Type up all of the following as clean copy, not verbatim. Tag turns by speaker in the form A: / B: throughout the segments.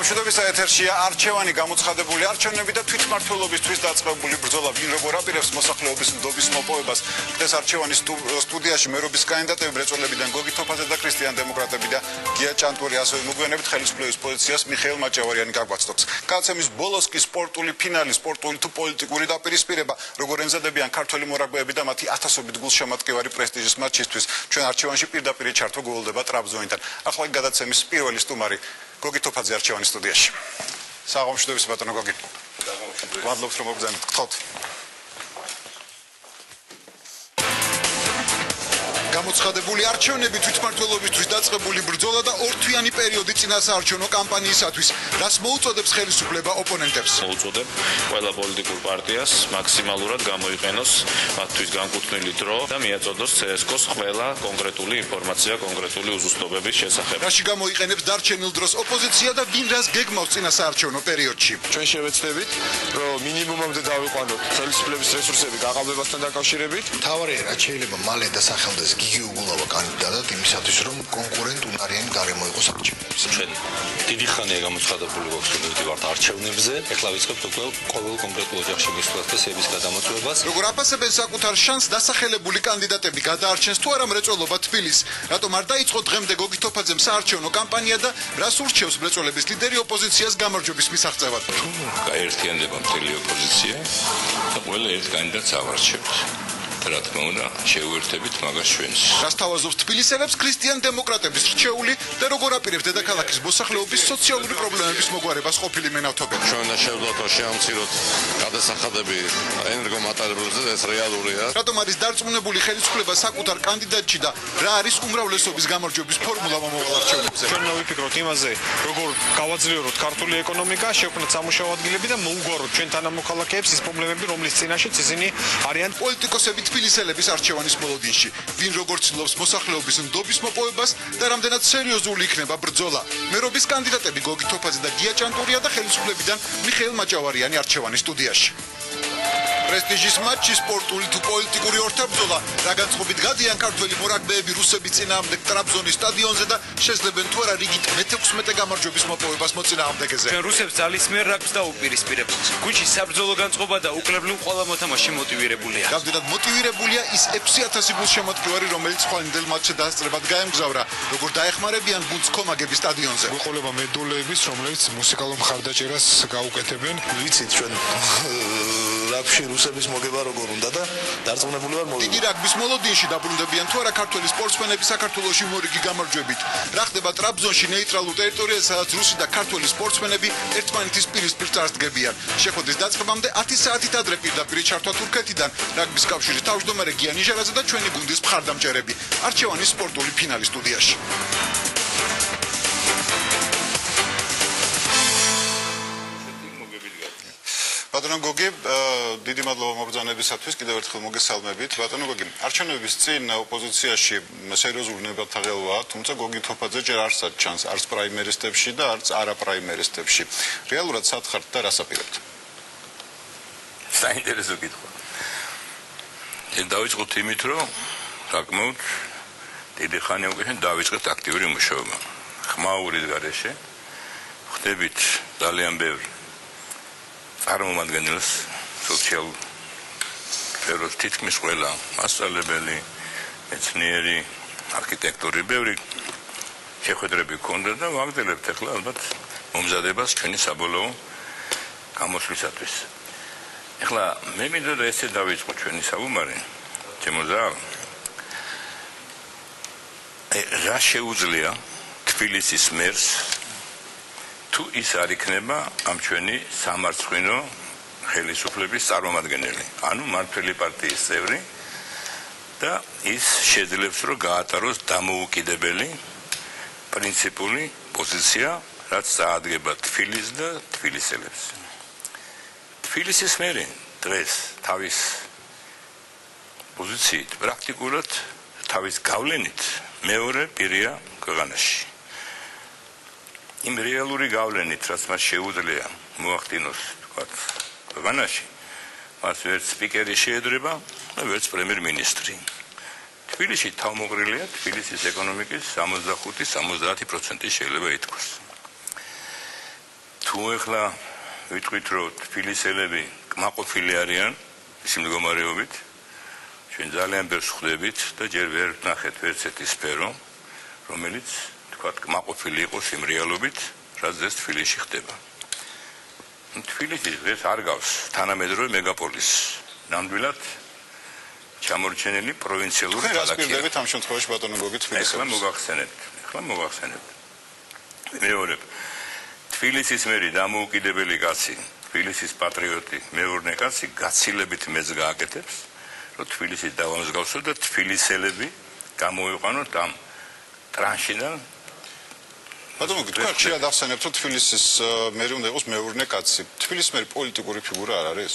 A: სამშვიდობის ეთერშია არჩევანი გამოცხადებული არჩევნები და თვითმმართველობისთვის დაწყებული ბრძოლა ვინ როგორ აპირებს მოსახლეობის ნდობის მოპოვებას. ხდეს არჩევანის სტუდიაში მერობის კანდიდატები მრეწველებიდან გოგი თოფაძე და ქრისტიან დემოკრატები და გია ჭანტური ასევე მოგვიანებით ხელისუფლების პოზიციას მიხეილ მაჭავარიანი გაგვაცნობს. გაცემის ბოლოს კი სპორტული ფინალი, სპორტული თუ პოლიტიკური დაპირისპირება, როგორ ემზადებიან ქართველი მორაგბეები და მათი ათასობით გულშემატკივარი პრესტიჟის მატჩისთვის. ჩვენ არჩევანში პირდაპირ ჩართვა გველდება ტრაბზონიდან. ახლა გადაცემის პირველი სტუმარი გოგი თოფაძე არჩევანის სტუდიაში. საღამოშდების ბატონო გოგი. მადლობთ რომ მოგბრძანეთ. გთხოვთ. გამოცხადებული არჩევნები თვითმმართველობისთვის დაწყებული ბრძოლა და ორთვიანი პერიოდი წინასაარჩევნო კამპანიისათვის. რას მოუწოდებს ხელისუფლება ოპონენტებს?
B: მოუწოდებ ყველა პოლიტიკურ პარტიას მაქსიმალურად გამოიყენოს მათთვის განკუთვნილი დრო და მიაწოდოს CSGO-ს ყველა კონკრეტული ინფორმაცია კონკრეტული უზუსტობების შესახებ.
A: რაში გამოიყენებს დარჩენილ დროს ოპოზიცია და ვინ რას გეგმავს წინასაარჩევნო პერიოდში?
C: ჩვენ შევეცდებით, რომ მინიმუმამდე დავიყვანოთ ხელისუფლების რესურსები გაყალბებასთან დაკავშირებით.
D: თავარია რაც შეიძლება მალე დასახელდეს გიგი უგულავა კანდიდატად იმისათვის რომ კონკურენტუნარიანი გარემო იყოს არჩევნებზე.
E: ჩვენ დიდი ხანია გამოცხადებული გვაქვს ვართ არჩევნებზე. ეხლა ვიწყებთ უკვე ყოველ კონკრეტულ ოჯახში მისვლას გადამოწმებას.
A: როგორ აფასებენ საკუთარ შანსს დასახელებული კანდიდატები გადაარჩენს თუ არა მრეწველობა თბილისს? რატომ არ დაიწყო დღემდე გოგი თოფაძემ საარჩევნო კამპანია და რას ურჩევს მრეწველების ლიდერი ოპოზიციას გამარჯვების მისაღწევად?
E: გაერთიანდება მთელი ოპოზიცია და ყველა ერთ კანდიდატს ავარჩევთ. რა თქმა უნდა, შევერთებით მაგას ჩვენს.
A: რას თავაზობს თბილისელებს ქრისტიან დემოკრატების რჩეული და როგორ აპირებს დედაქალაქის მოსახლეობის სოციალური პრობლემების მოგვარებას ყოფილი მენავთობელი?
C: ჩვენ უნდა შევძლოთ რომ შევამციროთ გადასახადები ენერგომატარებლებზე და ეს რეალურია.
A: რატომ არის დარწმუნებული ხელისუფლება საკუთარ კანდიდატში და რა არის უმრავლესობის გამარჯვების ფორმულა მომავალ არჩევნებზე?
C: ჩვენ ნავიფიქროთ იმაზე, როგორ გავაძლიეროთ ქართული ეკონომიკა, შევქმნათ სამუშაო ადგილები და მოუგვაროთ ჩვენ თანამოქალაქეებს ის პრობლემები, რომლის წინაშეც ისინი არიან
A: პოლიტიკოსები თბილისელების არჩევანის მოლოდინში. ვინ როგორ ცდილობს მოსახლეობის ნდობის მოპოვებას და რამდენად სერიოზული იქნება ბრძოლა. მერობის კანდიდატები გოგი თოფაძე და გია ჭანტურია და ხელისუფლებიდან მიხეილ მაჭავარიანი არჩევანის სტუდიაში. პრესტიჟის მატჩი სპორტული თუ პოლიტიკური ორთაბრძოლა, რა განწყობით გადიან ქართველი მორაგბეები რუსების წინააღმდეგ ტრაბზონის სტადიონზე და შესძლებენ თუ არა რიგით მე-16 გამარჯვების მოპოვებას მოწინააღმდეგეზე.
F: ჩვენ რუსებს ძალის მიერ რაგბს დაუპირისპირებთ. გუჩის საბრძოლო განწყობა და უკლებლივ ყველა მოთამაშე მოტივირებულია.
A: რამდენად მოტივირებულია ის 6000 გულშემატკივარი, რომელიც ხვალინდელ მატჩზე დასწრებად გაემგზავრა, როგორ დაეხმარებიან გუნდს კომაგების სტადიონზე.
C: გვეყოლება მედულეების, რომლებიც მუსიკალურ მხარდაჭერას გაუკეთებენ.
D: ვიცით ჩვენ რაგბში რუსების მოგება როგორ უნდა და დარწმუნებული ვარ მოვიდა.
A: დიდი რაგბის მოლოდინში დაბრუნდებიან თუ არა ქართველი სპორტსმენები საქართველოში მორიგი გამარჯვებით. რა ხდება ტრაბზონში ნეიტრალურ ტერიტორიაზე, სადაც რუსი და ქართველი სპორტსმენები ერთმანეთის პირისპირ წარსდგებიან. შეხვედრის დაწყებამდე 10 საათით ადრე პირდაპირ ჩართვა თურქეთიდან რაგბის კავშირის თავმჯდომარე გია ნიჟარაძე და ჩვენი გუნდის მხარდამჭერები. არჩევანის სპორტული ფინალი სტუდიაში. ბატონო გოგი, დიდი მადლობა მობრძანებისათვის, კიდევ ერთხელ მოგესალმებით. ბატონო გოგი, არჩევნების წინ ოპოზიციაში სერიოზული ნებართაღელვაა, თუმცა გოგი თოფაძე ჯერ არ ჩანს არც პრაიმერისტებში და არც არაპრაიმერისტებში. რეალურად სათხართ და რას აპირებთ?
E: საინტერესო კითხვა. დავიწყოთ იმით, რომ საკმაოდ დიდი ხანი უკვე დავიწყეთ აქტიური მუშაობა. ხმაურის გარეშე ხდებით ძალიან ბევრი წარმომადგენელს სოციალურ სფეროს თითქმის ყველა მასწავლებელი, მეცნიერი, არქიტექტორი ბევრი შეხვედრები გქონდა და ვაგრძელებთ ახლა ალბათ მომზადებას ჩვენი საბოლოო გამოსვლისათვის. ახლა მე მინდა და ესე დავიწყო ჩვენი საუბარი, ჩემო ზავ. რა შეუძლია თბილისის მერს თუ ის არ იქნება ამ ჩვენი სამარცხვინო ხელისუფლების წარმომადგენელი, ანუ მმართველი პარტიის წევრი და ის შეძლებს რომ გაატაროს დამოუკიდებელი პრინციპული პოზიცია, რაც წაადგება თბილისს და თბილისელებს. თბილისის მერი დღეს თავის პოზიციით პრაქტიკულად თავის გავლენით მეორე პირია ქვეყანაში. იმ რეალური გავლენით, რაც მას შეუძლია მოახდინოს ქვეყანაში, მას ვერც სპიკერი შეედრება და ვერც პრემიერ-მინისტრი. თბილისში თავმოყრილია თბილისის ეკონომიკის 65-70% შეიძლება ითქვას. თუ ეხლა ვიტყვით რომ თბილისელები კმაყოფილი არიან ის მდგომარეობით ჩვენ ძალიან ბევრს ხვდებით და ჯერ ვერ ნახეთ ვერცერთი სფერო რომელიც თქვა კმაყოფილი იყოს იმ რეალობით რაც ეს თბილისში ხდება თბილისი დღეს არ გავს თანამედროვე მეგაპოლის ნამდვილად ჩამორჩენილი პროვინციალური
A: ქალაქია. რას პირდებით ამ შემთხვევაში ბატონო გოგი თბილისს?
E: ეხლა მოგახსენეთ. მეორე თბილისის მერი დამოუკიდებელი კაცი, თბილისის პატრიოტი, მეურნე კაცი გაცილებით მეც გააკეთებს, რომ თბილისი დავამსგავსო და თბილისელები გამოვიყვანოთ ამ ტრანშიდან.
A: ბატონო, თქვენ ხშირად ახსენებთ, რომ თბილისის მერი უნდა იყოს მეურნე კაცი. თბილისის მერი პოლიტიკური ფიგურა არ არის?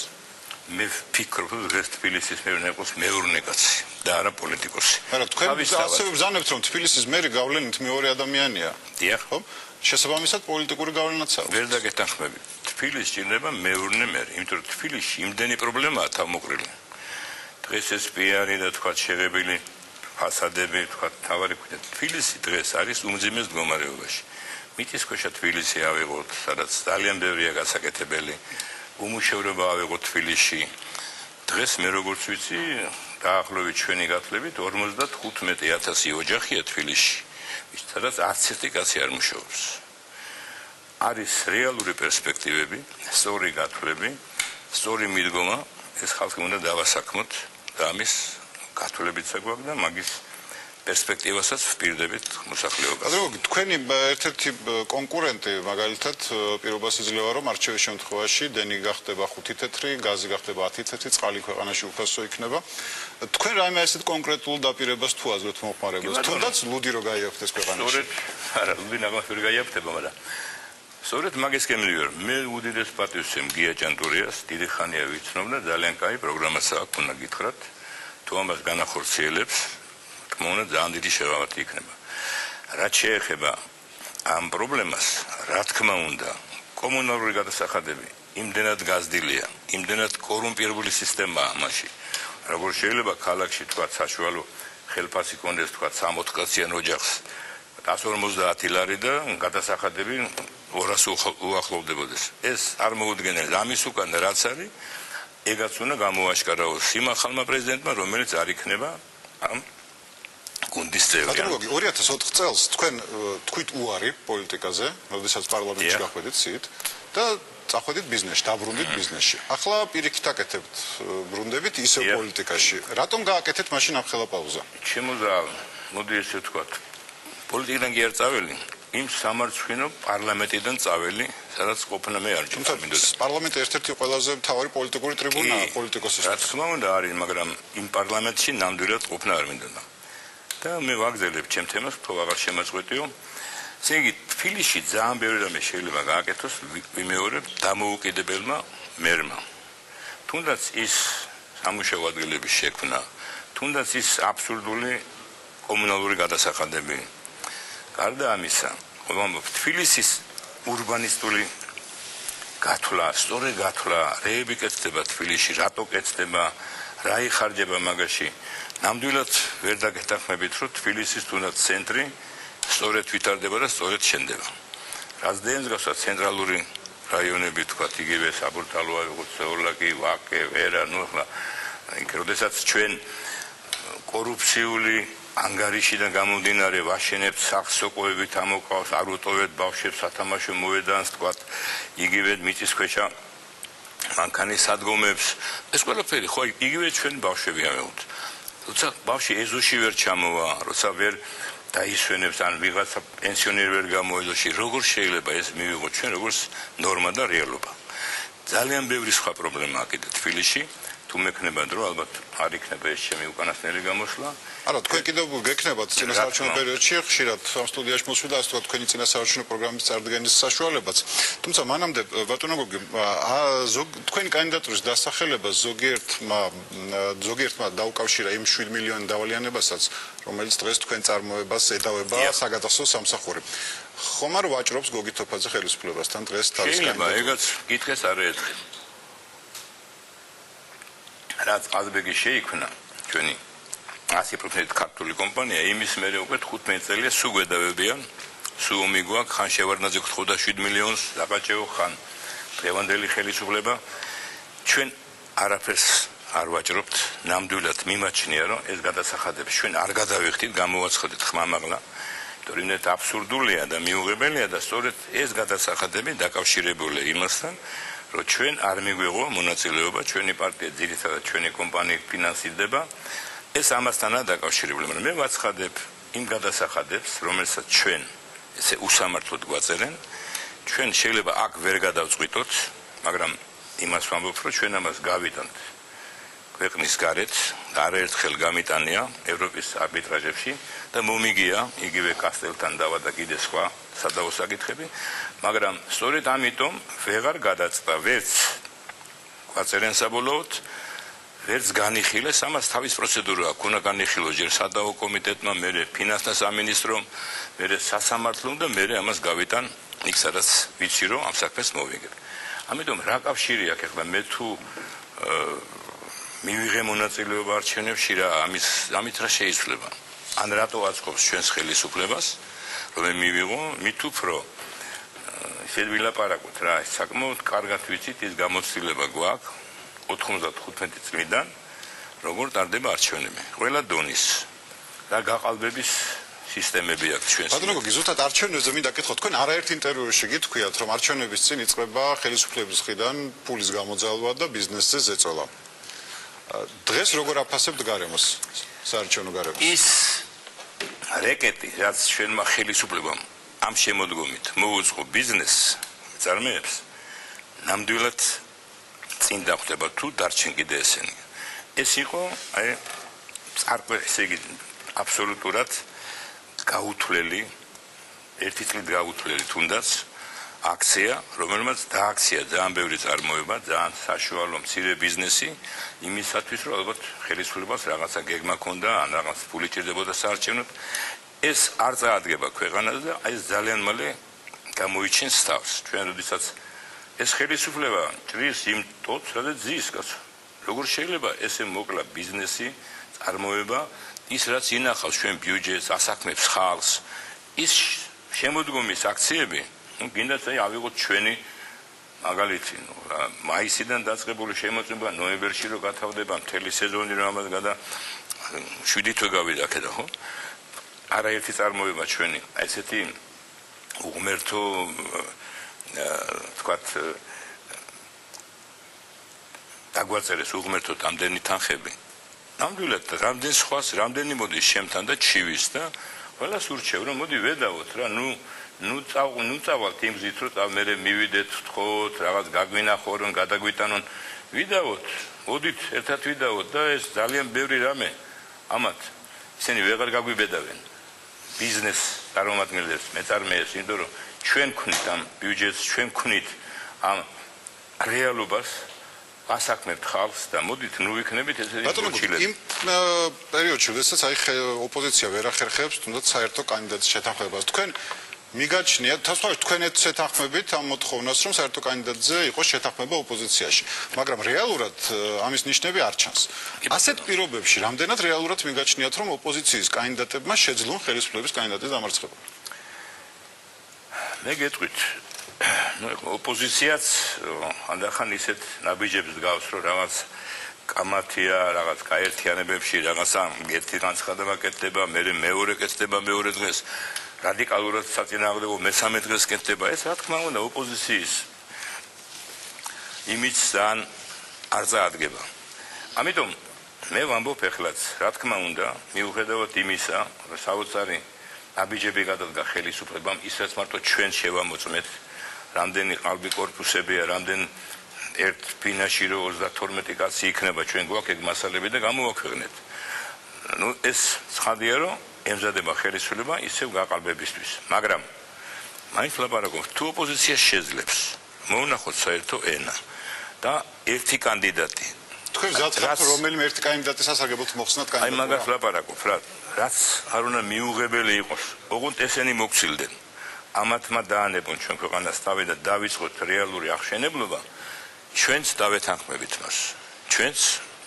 E: მე ვფიქრობ, რომ ეს თბილისის მერი უნდა იყოს მეურნე კაცი და არა პოლიტიკოსი.
A: მაგრამ თქვენ ასევე ბრძანებთ, რომ თბილისის მერი გავლენით მეორე ადამიანია.
E: დიახ,
A: ხო? შესაბამისად პოლიტიკური გავლენაც აქვს.
E: ვერ დაგეთანხმები. თბილისს ჭირდება მეურნე მერი, იმიტომ რომ თბილისში იმდენი პრობლემაა თავმოყრილი. დღეს ეს პიარი და თქვა შეღებილი ფასადები, თქვა თავარი ქვია. თბილისი დღეს არის უმძიმეს მდგომარეობაში. მიწისქვეშა თბილისი ავიღოთ, სადაც ძალიან ბევრია გასაკეთებელი. უმუშევრობა ავიღოთ თბილისში. დღეს მე როგორც ვიცი, დაახლოებით ჩვენი გათვლებით 55,000 ოჯახია თბილისში. სადაც არც ერთი კაცი არ მუშაობს. არის რეალური პერსპექტივები, სწორი გათვლები, სწორი მიდგომა, ეს ხალხი უნდა დავასაქმოთ და ამის გათვლებიც აგვაქვს და მაგის პერსპექტივასაც ვპირდებით მოსახლეობას.
A: ბატონო, თქვენი ერთ-ერთი კონკურენტი მაგალითად პირობას იძლევა, რომ არჩევის შემთხვევაში დენი გახდება 5 თეთრი, გაზი გახდება 10 თეთრი, წყალი ქვეყანაში უფასო იქნება. თქვენ რაიმე ასეთ კონკრეტულ დაპირებას თუ აძლევთ მომხმარებელს? თუნდაც ლუდი რო გაიაფთეს ქვეყანაში.
E: სწორედ, არა, ლუდი ნაგვაფერ გაიაფთება, მაგრამ სწორედ მაგის გემნივარ. მე უდიდეს პატივს ვცემ გია ჭანტურიას, დიდი ხანია ვიცნობ და ძალიან კაი პროგრამაც აქვს, უნდა გითხრათ. თუ ამას განახორციელებს უნდა ძალიან დიდი შეღავათი იქნება. რაც შეეხება ამ პრობლემას, რა თქმა უნდა, კომუნალური გადასახადები იმდენად გაზრდილია, იმდენად კორუმპირებული სისტემაა მასში. როგორ შეიძლება ქალაქში თქვა საშუალო ხელფასი კონდეს თქვა 60-კაციან ოჯახს 150 ლარი და გადასახადები 200 უახლოვდებოდეს. ეს არ მოუდგენელია. ამის უკან რაც არის, ეგაც უნდა გამოაშკარავოს იმ ახალმა პრეზიდენტმა, რომელიც არ იქნება ამ გუნდის წევრი.
A: ბატონო, 2004 წელს თქვენ თქვით უარი პოლიტიკაზე, როდესაც პარლამენტში გახვედით სიით და წახვედით ბიზნესში, დაბრუნდით ბიზნესში. ახლა პირიქით აკეთებთ ბრუნდებით ისე პოლიტიკაში. რატომ გააკეთეთ მაშინ ამ ხელაპაუზა?
E: შემოზავალ, მოდი ესე ვთქვათ. პოლიტიკიდან კი არ წაველი, იმ სამარცხვინო პარლამენტიდან წაველი, სადაც ყოფნა მე არ ჭირდა.
A: პარლამენტი ერთ-ერთი ყველაზე მთავარი პოლიტიკური ტრიბუნაა პოლიტიკოსისთვის.
E: რა თქმა უნდა არის, მაგრამ იმ პარლამენტში ნამდვილად ყოფნა არ მინდოდა. და მე ვაგზელებ ჩემ თემას, თუ აღარ შემაწყვეტიო. ესე იგი, თბილისში ძალიან ბევრი რამე შეიძლება გააკეთოს ვიმეორებ დამოუკიდებელმა მერმა. თუნდაც ის სამუშაო ადგილების შექმნა, თუნდაც ის აბსურდული კომუნალური გადასახადები. გარდა ამისა, თბილისის ურბანისტული გათვლა, სწორი გათვლა, რეები კეთდება თბილისში, რატო კეთდება, რა იხარჯება მაგაში. ნამდვილად ვერ დაგეთანხმებით, რომ თბილისის თუნდაც ცენტრი სწორედ ვითარდება და სწორედ შენდება. რაც დენს გასა ცენტრალური რაიონები თქვა, იგივე საბურთალო ავიღოთ, სეულაკი, ვაკე, ვერა, ნუ ახლა იქ როდესაც ჩვენ კორუფციული ანგარიშიდან გამომდინარე ვაშენებთ სახლს სოკოებით ამოყავს, არ უტოვებთ ბავშვებს სათამაშო მოედანს, თქვა, იგივე მიწისქვეშა მანქანის სადგომებს. ეს ყველაფერი ხო იგივე ჩვენ ბავშვები ავიღოთ. როცა ბავშვი ეზოში ვერ ჩამოვა, როცა ვერ დაისვენებს ან ვიღაცა პენსიონერი ვერ გამოეძოში, როგორ შეიძლება ეს მივიღოთ ჩვენ როგორც ნორმა და რეალობა. ძალიან ბევრი სხვა პრობლემაა კიდე თბილისში. თუ მექნება დრო, ალბათ არ იქნება ეს ჩემი უკანასკნელი გამოსვლა.
A: არა, თქვენ კიდევ გექნებათ წინასაარჩევნო პერიოდში ხშირად ამ სტუდიაში მოსვიდა, ასე ვთქვათ, თქვენი წინასაარჩევნო პროგრამის წარდგენის საშუალებაც. თუმცა მანამდე ბატონო გოგი, თქვენი კანდიდატურის დასახელება ზოგიერთმა დაუკავშირა იმ 7 მილიონი დავალიანებასაც, რომელიც დღეს თქვენ წარმოებას ედავება საგადასო სამსახური. ხომ არ ვაჭრობს გოგი თოფაძე ხელისუფლებასთან დღეს თავის კანდიდატურას?
E: ეგაც კითხეს არაერთხელ. რაც ყაზბეგი შეიქმნა ჩვენი 100% ქართული კომპანია, იმის მერე უკვე 15 წელია სუგვედავებიან სუომი გვაქვს, ხან შევარდნაძე გთხოვდა 7 მილიონს, დაბაჭეო ხან დღევანდელი ხელისუფლება. ჩვენ არაფერს არ ვაჭრობთ, ნამდვილად მიმაჩნია, რომ ეს გადასახადები ჩვენ არ გადავიხდით, გამოვაცხადეთ ხმამაღლა. თორემ აბსურდულია და მიუღებელია და სწორედ ეს გადასახადები დაკავშირებულია იმასთან, რომ ჩვენ არ მიგვიღო მონაწილეობა, ჩვენი პარტია ძირითადად ჩვენი კომპანია ფინანსირდება. ეს ამასთანაა დაკავშირებული, მაგრამ მე ვაცხადებ იმ გადასახადებს, რომელსაც ჩვენ ესე უსამართლოდ გვაწერენ, ჩვენ შეიძლება აქ ვერ გადავწყვიტოთ, მაგრამ იმას ვამბობ, რომ ჩვენ ამას გავიტანთ ქვეყნის გარეთ, არაერთხელ გამიტანია ევროპის არბიტრაჟებში და მომიგია იგივე კასტელთან დავა და კიდე სხვა სადავო საკითხები, მაგრამ სწორედ ამიტომ ვეღარ გადაწყდა ვერც გვაწერენ საბოლოოდ, ვერც განიხილეს, ამას თავის პროცედურა აქვს, უნდა განიხილოს ჯერ სადავო კომიტეტმა, მერე ფინანსთა სამინისტრომ, მერე სასამართლომ და მერე ამას გავიტან იქ სადაც ვიცი რომ ამ საქმეს მოვიგებ. ამიტომ რა კავშირი აქვს ახლა მე თუ მივიღე მონაწილეობა არჩევნებში რა ამით რა შეიძლება? ან რატო აწყობს ჩვენს ხელისუფლებას რომ მე მივიღო, მით უფრო შევილაპარაკოთ რა, საკმაოდ კარგად ვიცით ის გამოცდილება გვაქვს 95 წლიდან როგორ ტარდება არჩევნები. ყველა დონის და გაყალბების სისტემები აქვს ჩვენს.
A: ბატონო გოგი, ზუსტად არჩევნებზე მინდა გითხოთ, თქვენ არაერთ ინტერვიუში გითქვიათ, რომ არჩევნების წინ იწყება ხელისუფლების მხრიდან ფულის გამოძალვა და ბიზნესზე ზეწოლა. დღეს როგორ აფასებთ გარემოს, საარჩევნო გარემოს?
E: ის რეკეტი, რაც ჩვენმა ხელისუფლებამ ამ შემოდგომით მოუწყო ბიზნესს, წარმოებს, ნამდვილად წინ დახვდება თუ დარჩენ კიდე ესენი. ეს იყო, ესე იგი, აბსოლუტურად გაუთვლელი, ერთი წლით გაუთვლელი თუნდაც აქცია, რომელმაც დააქცია ძალიან ბევრი წარმოება, ძალიან საშუალო მცირე ბიზნესი, იმისათვის, რომ ალბათ ხელისუფლებას რაღაცა გეგმა ჰქონდა, ან რაღაც ფული ჭირდებოდა საარჩევნოდ. ეს არ წაადგება ქვეყანაზე და ეს ძალიან მალე გამოიჩენს თავს. ჩვენ როდესაც ეს ხელისუფლება ჭრის იმ ტოტს, სადაც ზის, კაცო. როგორ შეიძლება ესე მოკლა ბიზნესი, წარმოება, ის რაც ინახავს ჩვენ ბიუჯეტს, ასაქმებს ხალხს, ის შემოდგომის აქციები, გინდათ ავიღოთ ჩვენი მაგალითი, მაისიდან დაწყებული შემოწმება ნოემბერში რო გათავდება მთელი სეზონი რომ ამას გადა 7 თვე გავიდა აქედა, ხო? არაერთი წარმოება ჩვენი, ესეთი უღმერთო თქვათ დაგვაწერეს უღმერთო ამდენი თანხები. ნამდვილად რამდენ სხვას, რამდენი მოდის შემთან და ჩივის და ყველას ურჩევ რომ მოდი ვედავოთ რა, ნუ წავალთ იმ გზით რომ მე მივიდეთ ვთხოვოთ, რაღაც გაგვინახო რომ გადაგვიტანონ, ვიდავოთ, მოდით ერთად ვიდავოთ და ეს ძალიან ბევრი რამე ამათ ისინი ვეღარ გაგვიბედავენ ბიზნეს წარმომადგენლებს, მეწარმეებს, იმიტომ რომ ჩვენ ვქნით ამ ბიუჯეტს, ჩვენ ვქნით ამ რეალობას ასაქმებთ ხალხს და მოდით ნუ ვიქნებით ესეთი მოჩილები.
A: იმ პერიოდში, როდესაც აი ოპოზიცია ვერ ახერხებს თუნდაც საერთო კანდიდატის შეთანხმებას, თქვენ მიგაჩნიათ, თავისუფლად თქვენეთ შეთანხმებით ამ მოთხოვნას, რომ საერთო კანდიდატზე იყოს შეთანხმება ოპოზიციაში, მაგრამ რეალურად ამის ნიშნები არ ჩანს. ასეთ პირობებში რამდენად რეალურად მიგაჩნიათ, რომ ოპოზიციის კანდიდატებმა შეძლონ ხელისუფლების კანდიდატის დამარცხება?
E: მე გეტყვით ოპოზიციაც ანდახან ისეთ ნაბიჯებს გავს, რომ რაღაც კამათია, რაღაც გაერთიანებებში, რაღაცა ერთი განცხადება კეთდება, მეორე კეთდება მეორე დღეს, რადიკალურად საწინააღმდეგო მესამე დღეს კეთდება. ეს რა თქმა უნდა ოპოზიციის იმიჯს ძალიან არ წაადგება. ამიტომ მე ვამბობ ეხლაც, რა თქმა უნდა, მიუხედავად იმისა, რომ საოცარი ნაბიჯები გადადგა ხელისუფლებამ, ისაც მარტო ჩვენ შევამოწმეთ, რამდენი ყალბი კორპუსებია, რამდენ ერთ ფინაში რო 32 კაცი იქნება, ჩვენ გვაქვს ეგ მასალები და გამოვაქვეყნეთ. ნუ ეს ცხადია, რომ ემზადება ხელისუფლება ისევ გაყალბებისთვის, მაგრამ მაინც ვლაპარაკობ, თუ ოპოზიცია შეძლებს მოუნახოთ საერთო ენა და ერთი კანდიდატი.
A: თქვენ გზადხართ რომელიმე ერთი კანდიდატის სასარგებლოდ მოხსნათ კანდიდატურა?
E: აი მაგას ვლაპარაკობ, რა, რაც არ უნდა მიუღებელი იყოს, ოღონდ ესენი მოგცილდნენ. ამათმა დაანებონ ჩვენ ქვეყანას თავი და დავიწყოთ რეალური აღშენებლობა, ჩვენც დავეთანხმებით მას. ჩვენც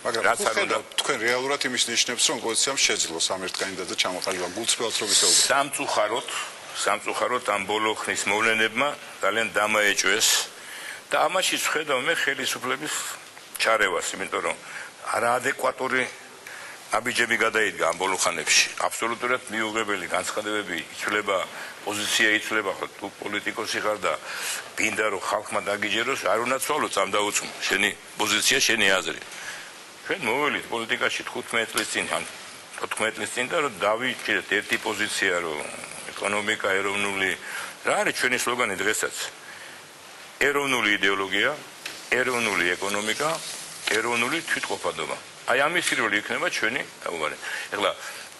A: მაგრამ თქვენ რეალურად იმის ნიშნებს, რომ ოპოზიციამ შეძლოს ამ ერთ კანდიდატზე ჩამოყალიბება, გულწრფელად რომ ისეულო.
E: სამწუხაროდ ამ ბოლო ხნის მოვლენებმა ძალიან დამაეჭვეს და ამაში ვხედავ მე ხელისუფლების ჩარევას, იმიტომ რომ არაადეკვატური აბიჯები გადაიდგა ამ ბოლო ხანებში. აბსოლუტურად მიუღებელი განცხადებები იცვლება, პოზიცია იცვლება, თუ პოლიტიკოსი ხარ და გინდა რომ ხალხმა დაგიჯეროს, არ უნდა ცვალო წამდაუწმო შენი პოზიცია, შენი აზრი. ჩვენ მოველით პოლიტიკაში 15 წლის წინ ან 14 წლის წინ და რომ დავიჭირეთ ერთი პოზიცია, რომ ეკონომიკა ეროვნული რა არის ჩვენი სლოგანი დღესაც? ეროვნული იდეოლოგია, ეროვნული ეკონომიკა, ეროვნული თვითყოფადობა. აი ამის პირველი იქნება ჩვენი საუბარი. ეხლა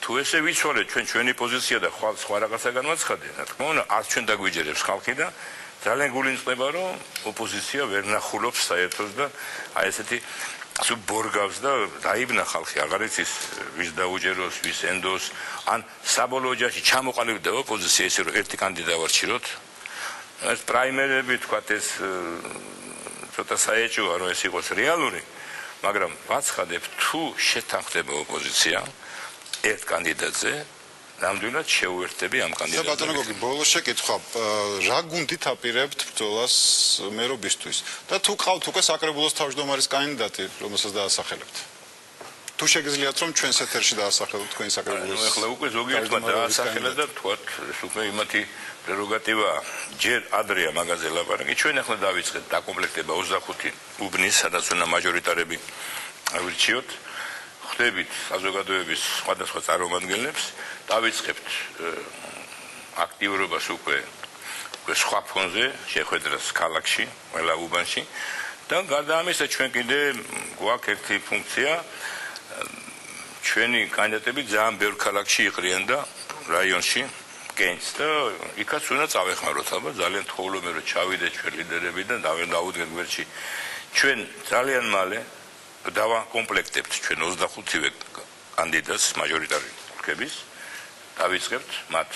E: თუ ესე ვიცვალეთ ჩვენი პოზიცია და სხვა რაღაცა განვაცხადეთ, რა თქმა უნდა, არც ჩვენ დაგვიჯერებს ხალხი და ძალიან გულისწყდება, რომ ოპოზიცია ვერ ნახულობს საერთოდ და აი ესეთი სულ ბორგავს და დაიბნა ხალხი, აღარ იცის ვის დაუჯეროს, ვის ენდოს, ან საბოლოო ჯამში ჩამოყალიბდა ოპოზიცია ისე რომ ერთი კანდიდატი ვარჩიოთ. ეს პრაიმერები თქვათ ეს ცოტა საეჭვოა რომ ეს იყოს რეალური, მაგრამ ვაცხადებ თუ შეთანხმდება ოპოზიცია ერთ კანდიდატზე, ნამდვილად შეუერთდები ამ კანდიდატს.
A: ბატონო გოგი, ბოლოს შეკითხვა, რა გუნდით აპირებთ ბრძოლას მერობისთვის? და თუ ყავთ უკვე საკრებულოს თავმჯდომარის კანდიდატი, რომელსაც დაასახელებთ? თუ შეგიძლიათ რომ ჩვენს ეთერში დაასახელოთ თქვენი საკრებულოს?
E: ეხლა უკვე ზოგიერთმა დაასახელა და თქვათ ეს უკვე იმათი პრეროგატივა ჯერ ადრეა მაგაზე ლაპარაკი. ჩვენ ახლა დავიწყეთ დაკომპლექტება 25 უბნის, სადაც უნდა მაჟორიტარები ავირჩიოთ. ხვდებით საზოგადოების სხვადასხვა წარმომადგენლებს, დავიწყებთ აქტიურობას უკვე სხვა ფონზე, შეხვედრას ქალაქში, ყველა უბანში და გარდა ამისა ჩვენ კიდე გვაქვს ერთი ფუნქცია, ჩვენი კანდიდატები ძალიან ბევრ ქალაქში იყრიან და რაიონში გენს და იქაც უნდა წავეხმაროთ, აბა ძალიან თხოვლობენ რომ ჩავიდეთ ჩვენ ლიდერები და დავუდგეთ გვერდში. ჩვენ ძალიან მალე დავაკომპლექტებთ ჩვენ 25-ვე კანდიდატს მაჟორიტარი რგების, დავიწყებთ მათ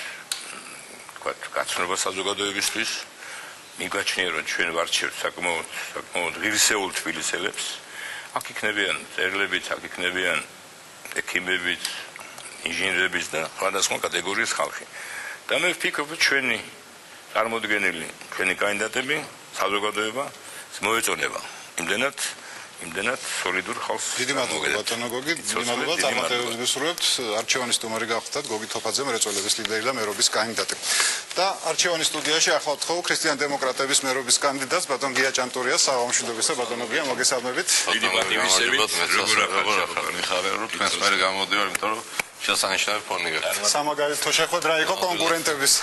E: თქვათ გაცნობა საზოგადოებისთვის, მიგაჩნია რომ ჩვენ ვარჩევთ საკმაოდ ღირსეულ თბილისელებს, აქ იქნებიან წერლებიც, აქ იქნებიან ექიმებიც, ინჟინერებიც და სხვადასხვა კატეგორიის ხალხი. და მე ვფიქრობ ჩვენი წარმოდგენილი ჩვენი კანდიდატები საზოგადოება მოეწონება იმდენად სოლიდურ ხალხს.
A: დიდი მადლობა ბატონო გოგი, დიდი მადლობა წარმატებებს გისურვებთ. არჩევანის სტუმარი გახდათ გოგი თოფაძე, მრეწველების ლიდერი და მერობის კანდიდატი. და არჩევანის სტუდიაში ახლავთ ხო ქრისტიან-დემოკრატების მერობის კანდიდატს ბატონ გია ჭანტურიას, საღამოშიდობისა ბატონო გია, მოგესალმებით.
E: დიდი პატივისცემით, როგორ
G: მიხარია რომ თქვენს მერე გამოდივარ, იმიტომ რომ შესანიშნავი ფონი გაქვს.
A: სამაგალითო შეხვედრა რა იყო კონკურენტების?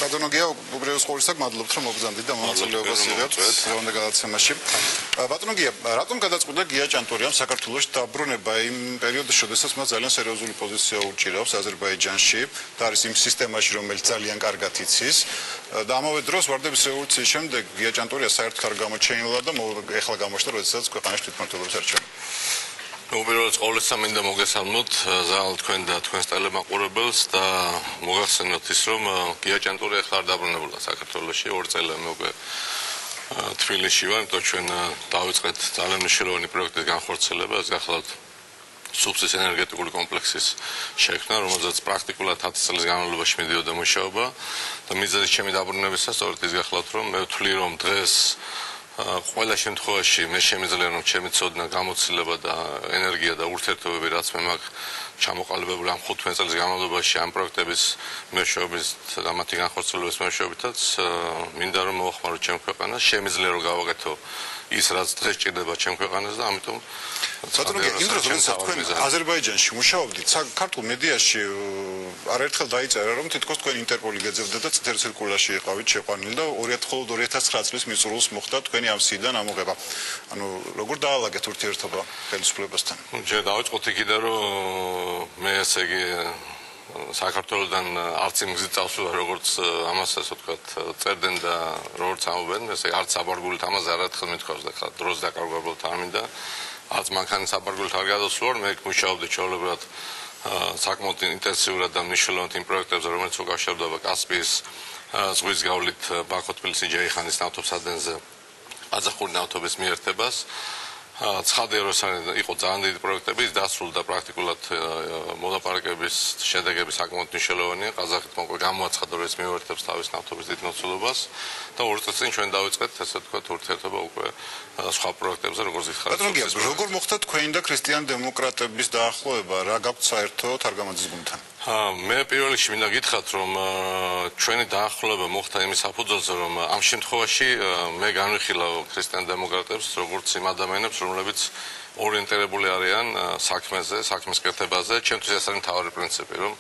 A: ბატონო გია, უბრალოდ ყოველსაკ მადლობთ რომ მოგზავნით და მონაწილეობას იღებთ დღევანდელ გადაცემაში. ბატონო გია, რატომ გადაწყვიტა გია ჭანტურიამ საქართველოში დაბრუნება იმ პერიოდში, როდესაც მას ძალიან სერიოზული პოზიცია უჭირავს აზერბაიჯანში და არის იმ სისტემაში, რომელიც ძალიან კარგად იცის და ამავე დროს ვარდების რევოლუციის შემდეგ გია ჭანტურია საერთოდ არ გამოჩენილა და ეხლა გამოჩნდა, როდესაც ქვეყანაში თვითმმართველობის არჩევანი.
G: უბრალოდ ყოველსა მინდა მოგესალმოთ ზალ თქვენ და თქვენს ტელემაყურებელს და მოგახსენოთ ის რომ გია ჭანტურია ახლა არ დაბრუნებულა საქართველოში 2 წელი მე უკვე თბილისში ვარ, იმიტომ ჩვენ დავიწყეთ ძალიან მნიშვნელოვანი პროექტის განხორციელება, ეს გახლავთ სუფსის ენერგეტიკული კომპლექსის შექმნა, რომელზეც პრაქტიკულად 10 წლის განმავლობაში მიდიოდა მუშაობა და მიზეზი ჩემი დაბრუნებისა სწორედ ის გახლავთ რომ მე ვთვლი რომ დღეს ყველა შემთხვევაში მე შემიძლია რომ ჩემი ცოდნა, გამოცდილება და ენერგია და ურთიერთობები რაც მე მაქვს ჩამოყალიბებული ამ 15 წლის განმავლობაში ამ პროექტების მეშვეობით და მათი განხორციელების მეშვეობითაც მინდა რომ მოვახმარო ჩემ ქვეყანას, შემიძლია რომ გავაკეთო ის რაც დღეს ჭირდება ჩემ ქვეყანას და ამიტომ
A: ბატონო გია, იმ დროს როდესაც თქვენ აზერბაიჯანში მუშაობდით, ქართულ მედიაში არაერთხელ დაიწერა რომ თითქოს თქვენ ინტერპოლი გეძებდა და წითელ ცირკულაში იყავით შეყვანილი და 2009 წლის მიწურულს მოხდა თქვენი ამ სიიდან ამოღება. ანუ როგორ დაალაგეთ ურთიერთობა ხელისუფლებასთან?
G: ჯერ დავიწყოთ იქიდან რომ მე ესე იგი საქართველოსთან არც იმ გზით წავსულა როგორც ამას ასე ვთქვათ წერდნენ და როგორც ამობენ, ესე არც საბარგულით ამაზე არაერთხელ მithქვავს და ხა დროს დაკარგვებულად არ მინდა არც მანქანის საბარგულით არ გადავსულვარ, მე მუშაობდი ჩვეულებრივად საკმაოდ ინტენსიურად და მნიშვნელოვნად იმ პროექტებზე, რომელიც უკავშირდება კასპიის ზღვის გავლით ბაქო-თბილისი-ჯეიხანის ნავთობსადენზე ყაზახური ნავთობის მიერთებას ცხადია რომ იყო ძალიან დიდი პროექტები, დასრულდა პრაქტიკულად მოლაპარაკების შედეგები საკმაოდ მნიშვნელოვანია. ყაზახეთმა უკვე გამოაცხადა რომ ეს მიუერთებს თავის ნავთობის დიდ მოცულობას და 2 წელს წინ ჩვენ დავიწყეთ ესე ვთქვათ ურთიერთობა უკვე სხვა პროექტებზე, როგორც იხარებს.
A: როგორ მოხდა თქვენი და ქრისტიან დემოკრატების დაახლოება, რა გაქვთ საერთოდ არგამაძის გუნდთან?
G: მე პირველ რიგში მინდა გითხრათ რომ ჩვენი დაახლოება მოხდა იმის საფუძველზე რომ ამ შემთხვევაში მე განვიხილავ ქრისტიან დემოკრატებს როგორც იმ ადამიანებს რომლებიც ორიენტირებული არიან საქმეზე, საქმის კეთებაზე. ჩემთვის ეს არის მთავარი პრინციპი, რომ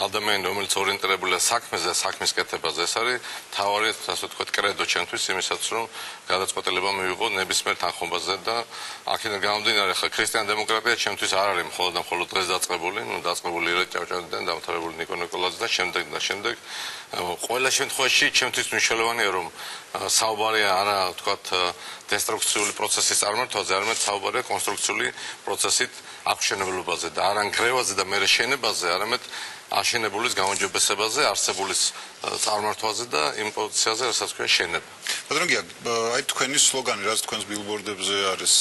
G: ადამიანი რომელიც ორიენტირებულია საქმეზე, საქმის კეთებაზე, ეს არის მთავარი, ასე ვთქვათ, კრედო ჩემთვის იმისაც, რომ გადაწყვეტილება მივიღო ნებისმიერ თანხმობაზე და აქედან გამომდინარე, ხა ქრისტიან დემოკრატია ჩემთვის არ არის მხოლოდ და მხოლოდ დღეს დაწყებული, დაწყებული ირაკლი ჭავჭავაძიდან, დამთავრებული ნიკო ნიკოლაძე და შემდეგ. ყველა შემთხვევაში ჩემთვის მნიშვნელოვანია, რომ საუბარია არა, ვთქვათ, დესტრუქციული პროცესის წარმართვაზე, არამედ საუბარია კონსტრუქციული პროცესით აღშენებლობაზე და არა ნგრევაზე და მერე შენებაზე, არამედ აშენებულის გამოჯობესებაზე, არსებულის წარმართვაზე და იმ პოზიციაზე, რასაც ქვია შენება.
A: ბატონო, აი თქვენი სლოგანი, რაც თქვენს ბილბორდებზე არის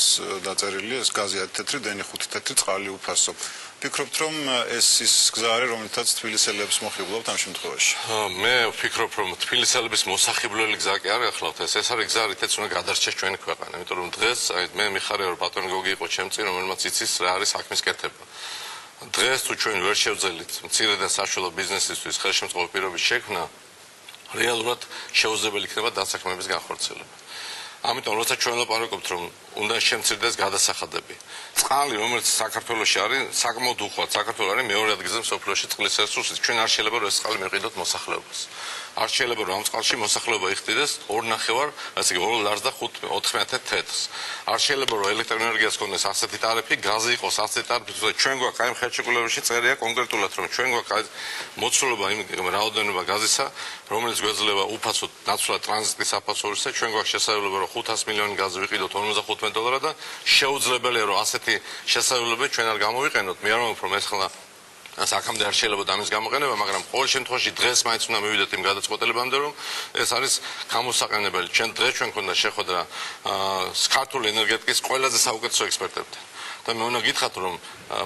A: დაწერილი, ეს გაზი 10 თეთრი, დენი 5 თეთრი, წყალი უფასო. ფიქრობთ, რომ ეს ის გზა არის, რომელთაც თბილისელებს მოხიბლავთ ამ შემთხვევაში?
G: მე ვფიქრობ, რომ თბილისელების მოსახიბლელი გზა კი არ ახლავთ, ეს არის გზა, რითაც უნდა გადარჩეს ჩვენი ქვეყანა. იმიტომ რომ დღეს მე მიხარია, რომ ბატონი გოგი იყო ჩემ წინ, რომელმაც იცის რა არის საქმის კეთება. დღეს თუ ჩვენ ვერ შევძელით მცირე და საშუალო ბიზნესისთვის ხელშემწყობი პირობის შექმნა, რეალურად შეუძლებელი იქნება დასაქმების განხორციელება. ამიტომ როცა ჩვენ ვლაპარაკობთ, რომ უნდა შემცირდეს გადასახადები. წყალი, რომელიც საქართველოში არის, საკმაოდ უხვად. საქართველო არის მეორე ადგილზე მსოფლიოში წყლის რესურსით. ჩვენ არ შეიძლება რომ ეს წყალი მივყიდოთ მოსახლეობას. არ შეიძლება რომ ამ წყალში მოსახლეობა იხდიდეს 2.5, ასე იგი 2 ლარს და 4 თეთრს. არ შეიძლება რომ ელექტროენერგიას ქონდეს ასეთი ტარიფი, გაზი იყოს ასეთი ტარიფი. ჩვენ გვაქვს აი ხელშეკრულებაში წერია კონკრეტულად, რომ ჩვენ გვაქვს მოცულობა იმ რაოდენობა გაზისა, რომელიც გვეძლევა უფასოდ ნაცვლად ტრანზიტის აფასურისა. ჩვენ გვაქვს შესაძლებლობა რომ 500 მილიონი გაზი ვიყიდოთ $55 და შეუძლებელია რომ ასეთი შესაძლებლობები ჩვენ არ გამოვიყენოთ. მე არ ვამბობ რომ ეს ხლა აქამდე არ შეიძლება ამის გამოყენება, მაგრამ ყოველ შემთხვევაში დღეს მაინც უნდა მივიდეთ იმ გადაწყვეტილებამდე, რომ ეს არის გამოსაყენებელი. დღეს ჩვენ ქონდა შეხვედრა ქართული ენერგეტიკის ყველაზე საუკეთესო ექსპერტებთან. და მე უნდა გითხრათ, რომ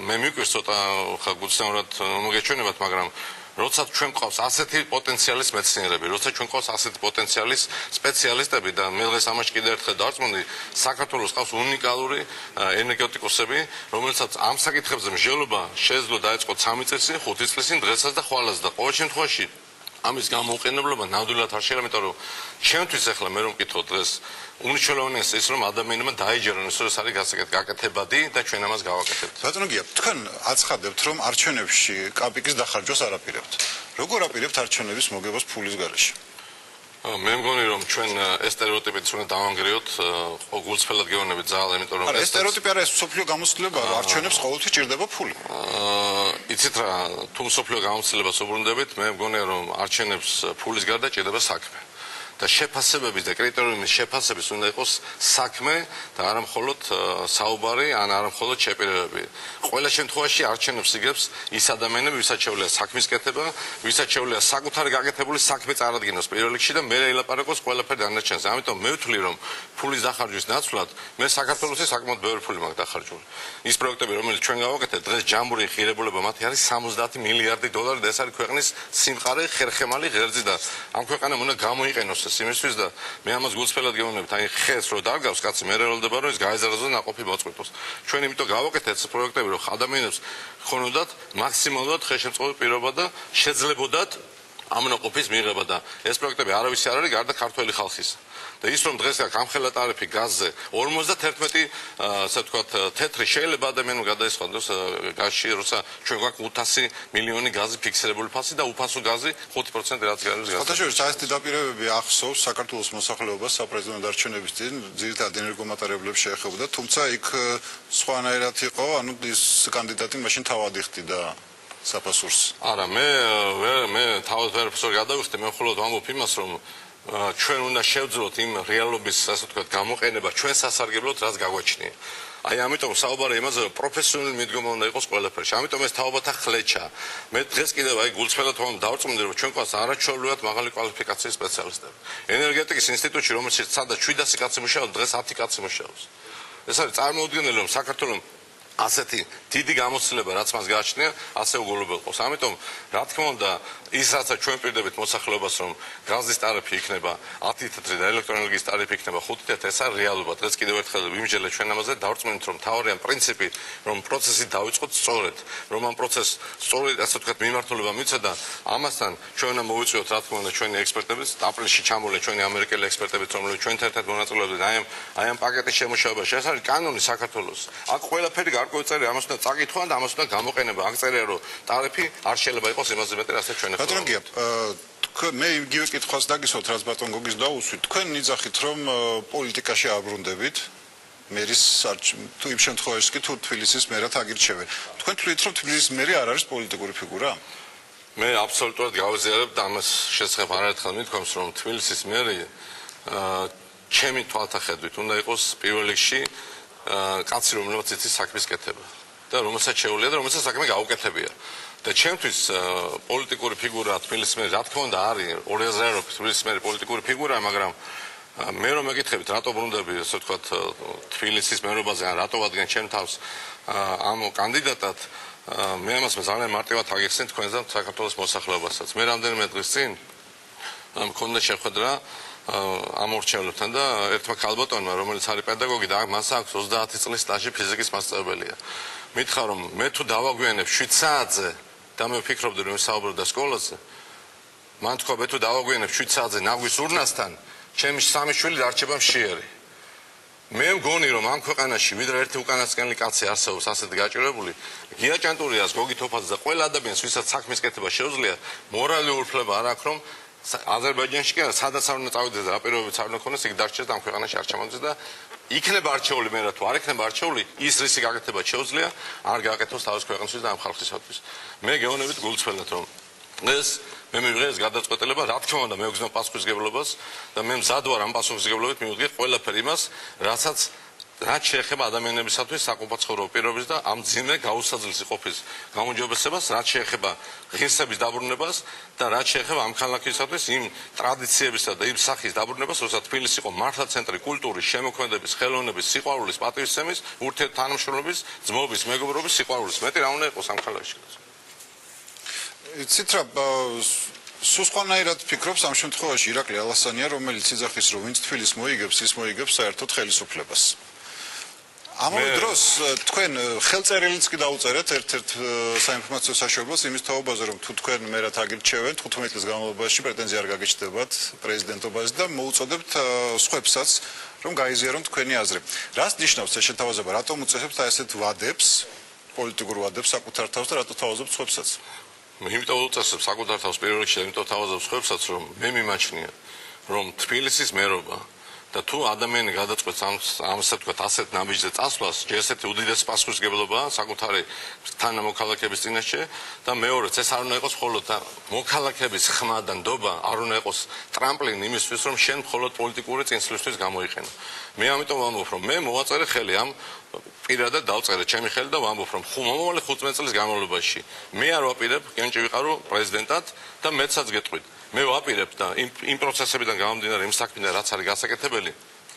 G: მე მიგვირს ცოტა ხა გუცნაურად მოგეჩვენებათ, მაგრამ როცა ჩვენ ყავს ასეთი პოტენციალის მეცნიერები, როცა ჩვენ ყავს ასეთი პოტენციალის სპეციალისტები და მე დღეს ამაში კიდევ ერთხელ დავწმუნდი, საქართველოს ყავს უნიკალური ენერგეტიკოსები, რომელსაც ამ საკითხებზე მსჯელობა შეეძლო დაეწყო 3 წელი, 5 წელი, დღესაც და ხვალას და ყოველ შემთხვევაში ამის გამოუყენებლობა ნამდვილად არ შეიძლება, იმიტომ რომ ჩემთვის ახლა მე რომ მკითხო დღეს უნიშნელოვანია ის რომ ადამიანებმა დაიჯერონ ის რომ ეს არის გაკეთებადი და ჩვენ ამას გავაკეთებთ.
A: ბატონო გია, თქვენ აცხადებთ რომ არჩევნებში კაპიკის დახარჯვას არ აპირებთ. როგორ აპირებთ არჩევნების მოგებას ფულის გარეშე?
G: მე მგონი რომ ჩვენ ეს სტერეოტიპით უნდა დავანგრიოთ, გულწრფელად გეუბნებით ძალა, იმიტომ რომ
A: ეს სტერეოტიპი არა, ეს სოფლიო გამოცდილება, რომ არჩევნებს ყოველთვის ჭირდება ფული.
G: იცით რა, თუ სოფლიო გამოცდილებას უბრუნდებით, მე მგონია რომ არჩევნებს ფულის გარდა ჭირდება საქმე. და შეფასებების და კრიტერიუმის შეფასების უნდა იყოს საქმე და არა მხოლოდ საუბარი, ან არა მხოლოდ შეპირებები. ყველა შემთხვევაში არჩევნებს იგებს ის ადამიანები, ვისაც შეუძლია საქმის კეთება, ვისაც შეუძლია საკუთარი გაკეთებული საქმე წარადგინოს პირველ რიგში და მერე ელაპარაკოს ყველაფერი დანარჩენზე. ამიტომ მე ვთვლი რომ ფულის დახარჯვის ნაცვლად მე საქართველოსი საკმაოდ ბევრი ფული მაქვს დახარჯული. ის პროექტები, რომელიც ჩვენ გავაკეთეთ, დღეს ჯამბური ღირებულება მათი არის $70 მილიარდი და ეს არის ქვეყნის სიმყარე, ხერხემალი, ღერძი და ამ ქვეყანამ უნდა გამოიყენოს იმისთვის და მე ამას გულწრფელად გეუბნებით, აი ხეს რო დარგავს კაცი მე რეალდება რომ ეს გაეზარდოს და ნაყოფი მოწყვეტოს. ჩვენ იმიტომ გავაკეთეთ ეს პროექტები რომ ადამიანებს ხონოდათ მაქსიმალურად ხელშემწყობი პირობა და შეძლებოდათ ამ ნაყოფის მიღება და ეს პროექტები არავის არ არის გარდა ქართველი ხალხის. და ის რომ დღეს აქ ამხელა ტარიფი გაზზე 51 ასე ვთქვათ თეთრი შეიძლება ადამიანმა გადაისხადოს გაზში როცა ჩვენ გვაქვს 500 მილიონი გაზი ფიქსირებული ფასი და უფასო გაზი 5% რაც გაქვს გაზი.
A: ხოთაშორის საერთო დაპირებები ახსოვს საქართველოს მოსახლეობას საპრეზიდენტო არჩევნების წინ ძირითადად ენერგომატარებლებს შეეხებოდა, თუმცა იქ სხვანაირად იყო, ანუ ის კანდიდატი მაშინ თავად იხდიდა საფასურს.
G: არა, მე თავად ვერაფერს ვერ გადავიხდი, მე მხოლოდ ვამბობ იმას, რომ ჩვენ უნდა შევძლოთ იმ რეალობის, ასე ვთქვათ, გამოყენება ჩვენ სასარგებლოდ, რაც გაგვაჩნია. აი ამიტომ საუბარი იმაზე, რომ პროფესიონალი მიდგომა უნდა იყოს ყველაფერში. ამიტომ ეს თაობათა ხლეჩა. მე დღეს კიდევ აი გულწრფელად დავწმუნდი, რომ ჩვენ გვაქვს არაჩვეულებრივად მაღალი კვალიფიკაციის სპეციალისტები. ენერგეტიკის ინსტიტუტში, რომელშიც სადაც 700 კაცი მუშაობს, დღეს 10 კაცი მუშაობს. ეს არის წარმოუდგენელი, რომ საქართველოს ასეთი დიდი გამოცდილება რაც მას გააჩნია, ასე უგულებელყოს. ამიტომ, რა თქმა უნდა, ის რაცა ჩვენ პირდებით მოსახლეობას, რომ გაზის ტარიფი იქნება 10 თეთრი და ელექტროენერგიის ტარიფი იქნება 5 თეთრი, ეს არის რეალობა. დღეს კიდევ ერთხელ ვიმსჯელეთ ჩვენ ამაზე, დავრწმუნდით, რომ თავარიან პრინციპი, რომ პროცესი დავიწყოთ სწორედ, რომ ამ პროცესს სწორედ, ასე ვთქვათ, მიმართულება მიცე და ამასთან ჩვენ უნდა მოვიწვიოთ, რა თქმა უნდა, ჩვენი ექსპერტებიც, აპრილში ჩამოვლენ ჩვენი ამერიკელი ექსპერტებიც, რომლებიც ჩვენთან ერთად მონაწილეობდნენ აი ამ პაკეტის შემუშავებაში. ეს არის კანონი საქართველოს. აქ ყველაფერი გარკვეული წელი ამას უნდა წაკითხვა და ამას უნდა გამოყენება. აქ წერია, რომ ტარიფი არ შეიძლება იყოს იმაზე მეტი, რასაც ჩვენ
A: ბატონო გია, მე იგივე კითხვას დაგისვათ, რაც ბატონ გოგის დაუსვით. თქვენ ნიძახით, რომ პოლიტიკაში აბრუნდებით. მერის თუ იმ შემთხვევაში კი თუ თბილისის მერად აგირჩევენ. თქვენ თვლით, რომ თბილისის მერი არ არის პოლიტიკური ფიგურა?
G: მე აბსოლუტურად გავაზიარებ და ამას შესახებ არაერთხელ მithქვამს, რომ თბილისის მერი ჩემი თვალთახედვით უნდა იყოს პირველ რიგში კაცი, რომელსაც იცის საქმის კეთება და რომელსაც შეუძლია და რომელსაც საქმე გაუკეთებია. და ჩემთვის პოლიტიკური ფიგურა თბილისის მერი, რა თქმა უნდა, არის 2000 როხის თბილისის მერი პოლიტიკური ფიგურაა, მაგრამ მე რომ მეკითხებით, რატო ბრუნდები, ასე ვთქვათ, თბილისის მერობაზე, ან რატო ვადგენ ჩემ თავს ამ კანდიდატად, მე ამას ძალიან მარტივად აგიხსენე თქვენს და საქართველოს მოსახლეობასაც. მე რამდენიმე დღის წინ მქონდა შეხვედრა ამ ორჩეულებთან და ერთმა ქალბატონმა, რომელიც არის პედაგოგი და მას აქვს 30 წლის სტაჟი ფიზიკის მასწავლებელია. მითხრა, რომ მე თუ დავაგვიანებ 7 საათზე და მე ვფიქრობდი, რომ საუბრობდა სკოლაზე, მან თქვა, მე თუ დავაგვიანებ 7 საათზე ნაგვის ურნასთან, ჩემი 3 შვილი დარჩება მშიერი. მე მგონი, რომ ამ ქვეყანაში ვიდრე ერთი უკანასკნელი კაცი არსებობს ასეთი გაჭირებული, გია ჭანტურიას, გოგი თოფაძეს და ყველა ადამიანს, ვისაც საქმის კეთება შეუძლია, მორალური უფლება არ აქვს, რომ აზერბაიჯანში კი არა, სადაც არ უნდა წავიდეს და რა პირობებიც არ უნდა ქონდეს, იქ დარჩეს და ამ ქვეყანაში არ ჩამოდის და იქნება არჩეული მე რა თუ არ იქნება არჩეული, ის რისი გაკეთება შეუძლია, არ გააკეთოს თავის ქვეყნისთვის და ამ ხალხისათვის. მე გეუბნებით გულწრფელად, რომ ეს მე მივიღე ეს გადაწყვეტილება, რა თქმა უნდა, მე ვგზნო პასუხისმგებლობას და მე მზად ვარ ამ პასუხისმგებლობით მივიღე ყველაფერი იმას, რასაც რაც შეეხება ადამიანებისათვის საკუთარ პირობებს და ამ ძიმე გაუსაძლისი ყოფის გამოჯობესებას, რაც შეეხება ღირსების დაბრუნებას და რაც შეეხება ამ ქალაქისათვის იმ ტრადიციებისა და იმ სახის დაბრუნებას, როცა თბილისი იყო მართლა ცენტრი კულტურის, შემოქმედების, ხელოვნების, სიყვარულის, პატივისცემის, ურთიერთთანამშრომლობის, ძმობის, მეგობრობის, სიყვარულის. მეტი რა უნდა იყოს ამ ქალაქში?
A: იცით რა, სულ სხვანაირად ფიქრობს ამ შემთხვევაში ირაკლი ალასანია, რომელიც იძახის, რომ ვინც თბილისს მოიგებს, ის მოიგებს საერთოდ ხელისუფლებას. ამავე დროს თქვენ ხელწერილიც კი დაუწერეთ ერთ-ერთ საინფორმაციო საშუალებას იმის თაობაზე, რომ თუ თქვენ მერად აგირჩევენ 15 წლის განმავლობაში პრეტენზია არ გაგიჩნდებათ პრეზიდენტობაზე და მოუწოდებთ სხვებსაც, რომ გაიზიარონ თქვენი აზრი. რას ნიშნავს ეს შეთავაზება? რატომ უწესებთ ასეთ ვადებს, პოლიტიკურ ვადებს საკუთარ თავს და რატო თავაზობთ სხვებსაც?
G: იმიტომ უწესებ საკუთარ თავს პირველ რიგში, იმიტომ თავაზობ სხვებსაც, რომ მე მიმაჩნია, რომ თბილისის მერობა და თუ ადამიანი გადაწყვეტს ამასე ვთქვათ ასეთ ნაბიჯზე წასვლას, ჯერ ესეთი უდიდესი პასუხისმგებლობაა საკუთარი თანამოქალაქეების წინაშე და მეორეც ეს არ უნდა იყოს მხოლოდ მოქალაქეების ხმა და ნდობა, არ უნდა იყოს ტრამპლინი იმისთვის, რომ შენ მხოლოდ პოლიტიკური წინსვლისთვის გამოიყენო. მე ამიტომ ვამბობ, რომ მე მოვაწერე ხელი ამ პირადად დავწერე ჩემი ხელი და ვამბობ, რომ მომავალი 15 წლის განმავლობაში მე არ ვაპირებ კენჭი ვიყარო პრეზიდენტად და მეცაც გეტყვით. მე ვაპირებ და იმ პროცესებიდან გამომდინარე იმ საქმიდან რაც არის გასაკეთებელი,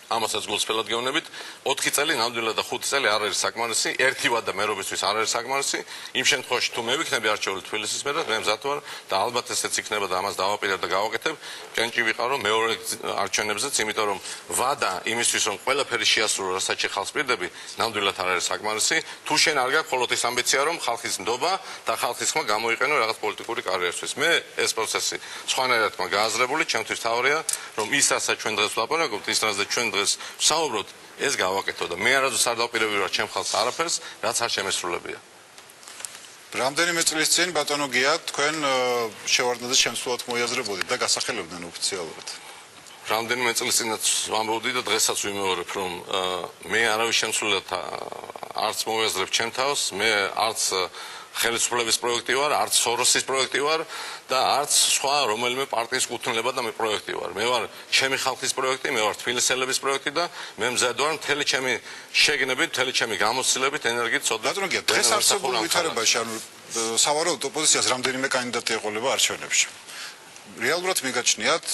G: ამასაც გულწრფელად გეუბნებით, 4 წელი ნამდვილად და 5 წელი არ არის საკმარისი, ერთი ვადა მერობისთვის არ არის საკმარისი. იმ შემთხვევაში თუ მე ვიქნები არჩეული თბილისის მერად, მე მზად ვარ და ალბათ ესეც იქნება და ამას დავაპირებ და გავაკეთებ, კენჭი ვიყარო მეორე არჩევნებზეც, იმიტომ რომ ვადა იმისთვის, რომ ყველაფერი შეასრულო, რასაც ხალხს პირდები, ნამდვილად არ არის საკმარისი. თუ შენ არ გაქვს მხოლოდ ის ამბიცია, რომ ხალხის ნდობა და ხალხის ხმა გამოიყენო რაღაც პოლიტიკური კარიერისთვის. მე ეს პროცესი სხვანაირად მაქვს გააზრებული, ჩემთვის თავია, რომ ის რასაც ჩვენ დღეს ვლაპარაკობთ, ის რასაც ჩვენ დღეს ვსაუბრობთ, ეს გავაკეთო და მე არასდროს არ დავპირებდი რა ჩემ ხალხს არაფერს, რაც არ შემესრულებია.
A: რამდენიმე წლის წინ ბატონო გია, თქვენ შევარდნაძეს შემსვლელად მოიაზრებოდით და გასახელებდნენ ოფიციალურად.
G: რამდენიმე წლის წინაც ვამბობდი და დღესაც ვიმეორებ, რომ მე არავის შემსვლელად არც მოვიაზრებ ჩემ თავს, მე არც ხელისუფლების პროექტი ვარ, არც სოროსის პროექტი ვარ და არც სხვა რომელიმე პარტიის კუთვნილება და მე პროექტი ვარ. მე ვარ ჩემი ხალხის პროექტი, მე ვარ თბილისელების პროექტი და მე მზად ვარ მთელი ჩემი შეგნებით, მთელი ჩემი გამოცდილებით, ენერგიით ცოდნა.
A: ბატონო გია, დღეს არსებულ ვითარებაში, ანუ სავარაუდოდ ოპოზიციას რამდენიმე კანდიდატი ეყოლება არჩევნებში. რეალურად მიგაჩნიათ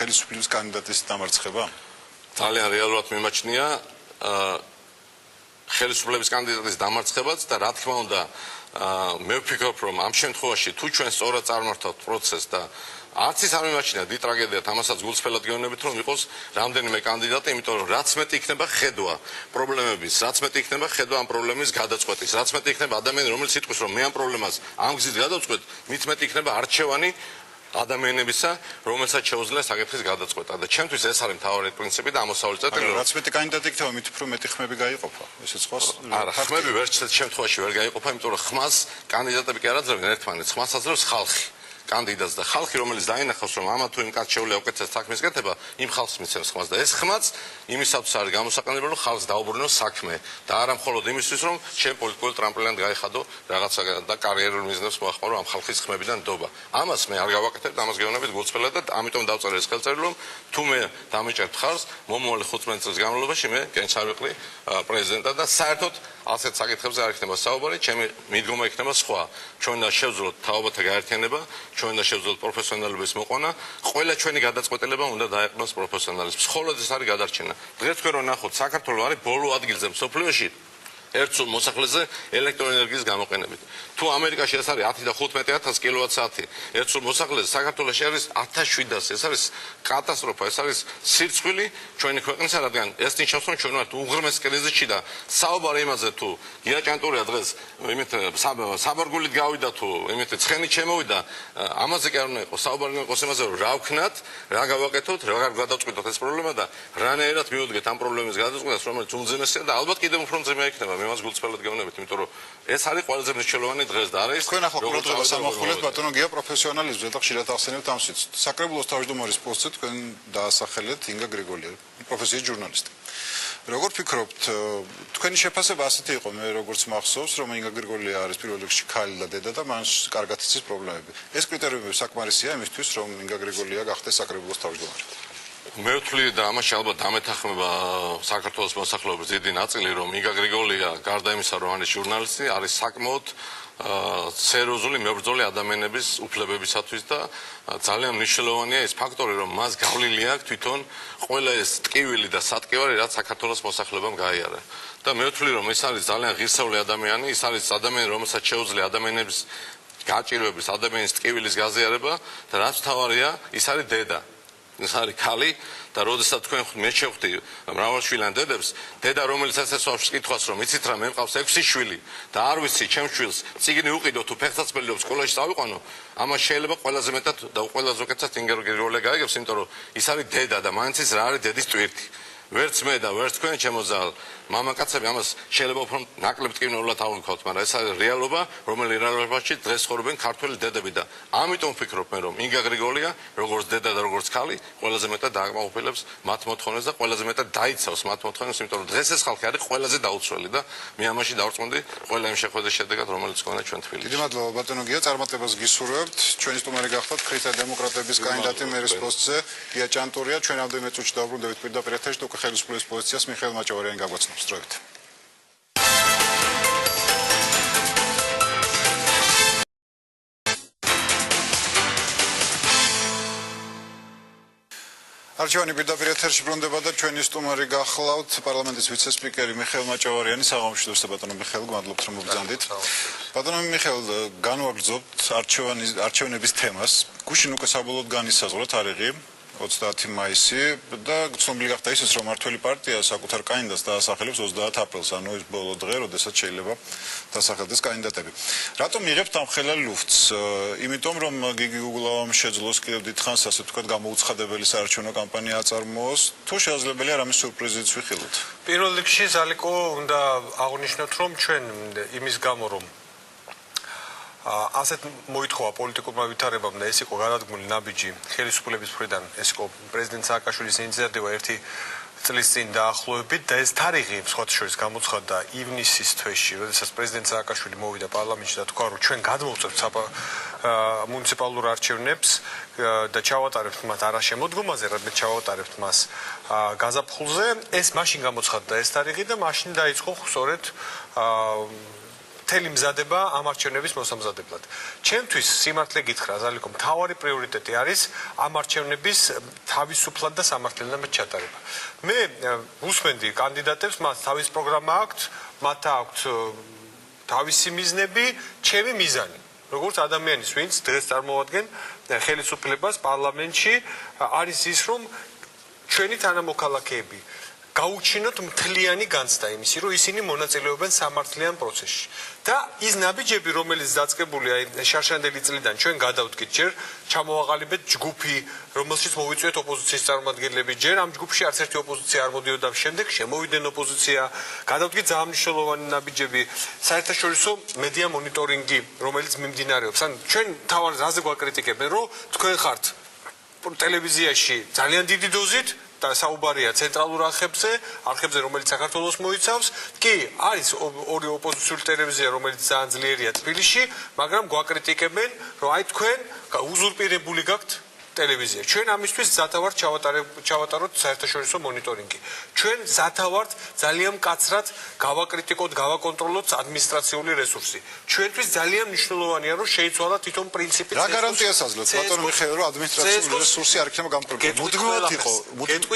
A: ხელისუფლების კანდიდატის დამარცხება?
G: ძალიან რეალურად მიმაჩნია. ხელისუფლების კანდიდატის დამარცხებაც და რა თქმა უნდა მე ვფიქრობ რომ ამ შემთხვევაში თუ ჩვენ სწორად წარმართავთ პროცესს და არც ის არ მიმაჩნია დიდ ტრაგედიად ამასაც გულწრფელად გეუბნებით რომ იყოს რამდენიმე კანდიდატი იმიტომ რომ რაც მეტი იქნება ხედვა პრობლემების რაც მეტი იქნება ხედვა ამ პრობლემის გადაწყვეტის რაც მეტი იქნება ადამიანი რომელიც იტყვის რომ მე ამ პრობლემას ამ გზით გადავწყვეტ მით მეტი იქნება არჩევანი ადამიანებისა რომელსაც შეუძლია საკითხის გადაწყვეტა და ჩემთვის ეს არის მთავარი პრინციპი და ამოსავალი წეტილი
A: მაგრამ რაც მეტი კანდიდატი იქნება მით უფრო მეტი ხმები გაიყოფა ესეც ხო
G: არა ხმები ვერცერთ შემთხვევაში ვერ გაიყოფა იმიტომ რომ ხმას კანდიდატები კი არ აძლევენ ერთმანეთს ხმას აძლევს ხალხი კანდიდატს და ხალხი რომელიც დაინახავს რომ ამა თუ იმ კაც შეუძლია უკეთეს საქმის გაკეთება იმ ხალხს მიცემს ხმას და ეს ხმაც იმისათვის არის გამოსაყენებელი რომ ხალხს დაუბრუნოს საქმე და არა მხოლოდ იმისთვის რომ ჩემ პოლიტიკურ ტრამპლინად გაიხადო რაღაცა და კარიერულ მიზნებს მოახმარო ამ ხალხის ხმებიდან ნდობა ამას მე არ გავაკეთებ და ამას გეუბნებით გულწრფელად და ამიტომ დავწერე ეს ხელწერილი რომ თუ მე დამეჭერთ ხარს მომავალი 15 წლის განმავლობაში მე გენჩავიყრი პრეზიდენტად და საერთოდ ასეთ საკითხებზე არ იქნება საუბარი ჩემი მიდგომა იქნება სხვა ჩვენ და შევძლოთ თაობათა გაერთიანება ჩვენ და შევძლოთ პროფესიონალების მოყვანა ყველა ჩვენი გადაწყვეტილება უნდა დაეყნოს პროფესიონალიზმს მხოლოდ ეს არის გადარჩენა დღეს თქვენ რომ ნახოთ საქართველოს არის ბოლო ადგილზე მსოფლიოში ერთ სულ მოსახლეზე ელექტროენერგიის გამოყენებით. თუ ამერიკაში ეს არის 10 და 15000 კილოვატ-საათი, ერთ სულ მოსახლეზე საქართველოში არის 1700, ეს არის კატასტროფა, ეს არის სირცხვილი ჩვენი ქვეყნისა, რადგან ეს ნიშნავს, რომ ჩვენ ვართ უღრმეს კრიზისში და საუბარი იმაზე თუ გიაჭანტურია დღეს იმით საბარგულით გავიდა თუ იმით ცხენით შემოვიდა, ამაზე კი არ უნდა იყოს საუბარი იყოს იმაზე, რომ რა ვქნათ, რა გავაკეთოთ, რა გადავწყვიტოთ ეს პრობლემა და რანაირად მივუდგეთ ამ პრობლემის გადაწყვეტას, რომელიც უმძიმესია და ალბათ კიდევ უფრო მძიმე იქნება. მე მას გულწრფელად გეუბნებით, იმიტომ რომ ეს არის ყველაზე მნიშვნელოვანი დღეს და არის
A: თქვენ ახლა ყურადღებას ამახვილებთ ბატონო გია პროფესიონალიზმზე და ხშირად ახსენებთ ამ სიტყვას. საკრებულოს თავმჯდომარის პოსტზე თქვენ დაასახელეთ ინგა გრიგოლია, პროფესიის ჟურნალისტი. როგორ ფიქრობთ, თქვენი შეფასება ასეთი იყო, მე როგორც მახსოვს, რომ ინგა გრიგოლია არის პირველ რიგში ქალი და დედა და მას კარგად იცის პრობლემები. ეს კრიტერიუმები საკმარისია იმისთვის, რომ ინგა გრიგოლია გახდეს საკრებულოს თავმჯდომარე.
G: მე ვთვლი და ამაში ალბათ დამეთანხმება საქართველოს მოსახლეობის დიდი ნაწილი რომ ინგა გრიგოლია გარდა იმისა რომ არის ჟურნალისტი არის საკმაოდ სერიოზული მებრძოლი ადამიანების უფლებებისათვის და ძალიან მნიშვნელოვანია ეს ფაქტორი რომ მას გავლილი აქვს თვითონ ყველა ეს ტკივილი და სატკივარი რაც საქართველოს მოსახლეობამ გაიარა და მე ვთვლი რომ ეს არის ძალიან ღირსეული ადამიანი ის არის ადამიანი რომელსაც შეუძლია ადამიანების გაჭირვების ადამიანის ტკივილის გაზიარება და რაც მთავარია ის არის დედა ეს არის ქალი და როდესაც თქვენ მე შევხვდი მრავალშვილიან დედებს დედა რომელიც ასესვავს კითხვას რომ იცით რა მე მყავს 6 შვილი და არ ვიცი ჩემ შვილს წიგნი უყიდო თუ ფეხსაცმელი აქვს სკოლაში წავიყვანო ამას შეიძლება ყველაზე მეტად და ყველაზე უკეთესად ინგა გრიგოლია გაიგებს იმიტომ რომ ის არის დედა და მაინც ის რა არის დედის ტვირთი ვერც მე და ვერც თქვენ შემოძალ მამაკაცები ამას შეიძლება უფრო ნაკლებ ტკივნეულად ავიღოთ მაგრამ ეს არის რეალობა რომელიც რეალობაში დღეს ცხოვრობენ ქართველი დედები და ამიტომ ვფიქრობ მე რომ ინგა გრიგოლია როგორც დედა და როგორც ქალი ყველაზე მეტად დააკმაყოფილებს მათ მოთხოვნებს და ყველაზე მეტად დაიცავს მათ მოთხოვნებს იმიტომ რომ დღეს ეს ხალხი არის ყველაზე დაუცველი და მე ამაში დავწმუნდი ყველა იმ შეხვედრის შედეგად რომელიც გქონდა ჩვენ თბილისში.
A: დიდი მადლობა ბატონო გია წარმატებას გისურვებთ. ჩვენი სტუმარი გახდათ ქრისტე-დემოკრატების კანდიდატი მერის პოსტზე გია ჭანტურია. ჩვენ ამდენიმე წუთში დავბრუნდებით პირდაპირ ეთერში და უკვე ხელისუფლების პოზიციას მიხეილ მაჭავარიანი გაგვაცნობს. Строит. არჩევანი პირდაპირ ეთერში ბრუნდება და ჩვენი სტუმარი გახლავთ პარლამენტის ვიცე-სპიკერი მიხეილ მაჭავარიანი. საღამოშიდოს ბატონო მიხეილ, გმადლობთ რომ მოგზანდით. ბატონო მიხეილ, განვაგრძობთ არჩევნების თემას. გუშინ უკვე საბოლოოდ განისაზღვრა თარიღი 30 მაისი და ცნობილი გახდა ისიც რომ მართველი პარტია საკუთარ კანდიდატს დაასახელებს 30 აპრილს, ანუ ის ბოლო დღე, როდესაც შეიძლება დასახელდეს კანდიდატები. რატომ იღებთ ამ ხელალ ლუფტს? იმიტომ რომ გიგი გუგლავამ შეძლოს კიდევ დიდხანს ასე ვთქვათ გამოუცხადებელი საარჩევნო კამპანია აწარმოოს, თუ შესაძლებელია რამის სიურპრიზიც ვიხილოთ.
C: პირველ რიგში ზალიკო უნდა აღნიშნოთ რომ ჩვენ იმის გამო რომ ასეთ მოითხოვა პოლიტიკურმა ვითარებამ და ეს იყო გადადგმული ნაბიჯი ხელისუფლების მხრიდან ეს იყო პრეზიდენტ სააკაშვილის ინიციატივა 1 წლის წინ დაახლოებით და ეს თარიღი სხვათა შორის გამოცხადდა ივნისის თვეში, როდესაც პრეზიდენტ სააკაშვილი მოვიდა პარლამენტში და თქვა რომ ჩვენ გადმოვწევთ მუნიციპალურ არჩევნებს და ჩავატარებთ მათ არა შემოდგომაზე, რადგან ჩავატარებთ მას გაზაფხულზე, ეს მაშინ გამოცხადდა ეს თარიღი და მაშინ დაიწყო სწორედ მთელი მზადება ამ არჩევნების მოსამზადებლად. ჩემთვის სიმართლე გითხრა, ზალიკო, მთავარი პრიორიტეტი არის ამ არჩევნების თავისუფლად და სამართლიანად ჩატარება. მე უსმენდი კანდიდატებს, მათ თავის პროგრამა აქვთ, მათ აქვთ თავისი მიზნები, ჩემი მიზანი. როგორც ადამიანის, ვინც დღეს წარმოვადგენ ხელისუფლებას პარლამენტში, არის ის, რომ ჩვენი თანამოქალაქეები გაუჩინოთ მთლიანი განცდა იმისი, რომ ისინი მონაწილეობენ სამართლიან პროცესში. და ის ნაბიჯები, რომელიც დაწყებულია შარშანდელი წლიდან, ჩვენ გადავდგით ჯერ ჩამოვაყალიბეთ ჯგუფი, რომელშიც მოვიწვიეთ ოპოზიციის წარმომადგენლები, ჯერ ამ ჯგუფში არც ერთი ოპოზიცია არ მოდიოდა, შემდეგ შემოვიდნენ ოპოზიცია, გადავდგით ძალიან მნიშვნელოვანი ნაბიჯები, საერთაშორისო მედია მონიტორინგი, რომელიც მიმდინარეობს. ან ჩვენ თავად რაზე გვაკრიტიკებენ, რომ თქვენ ხართ ტელევიზიაში ძალიან დიდი დოზით და საუბარია ცენტრალურ არხებზე, რომელიც საქართველოს მოიცავს. კი, არის ორი ოპოზიციური ტელევიზია, რომელიც ძალიან ძლიერია თბილისში, მაგრამ გვაკრიტიკებენ, რომ აი თქვენ უზურპირებული გაქვთ ტელევიზია. ჩვენ ამისთვის ზათავართ ჩავატაროთ საერთაშორისო მონიტორინგი. ჩვენ ზათავართ ძალიან მკაცრად გავაკრიტიკოთ, გავაკონტროლოთ ადმინისტრაციული რესურსი. ჩვენთვის ძალიან მნიშვნელოვანია, რომ შეიცვალა თვითონ პრინციპი.
A: რა გარანტიას აძლევთ ბატონო მიხეილ, რომ ადმინისტრაციული რესურსი არ იქნება გამყრობილი? მუდმივად იყო,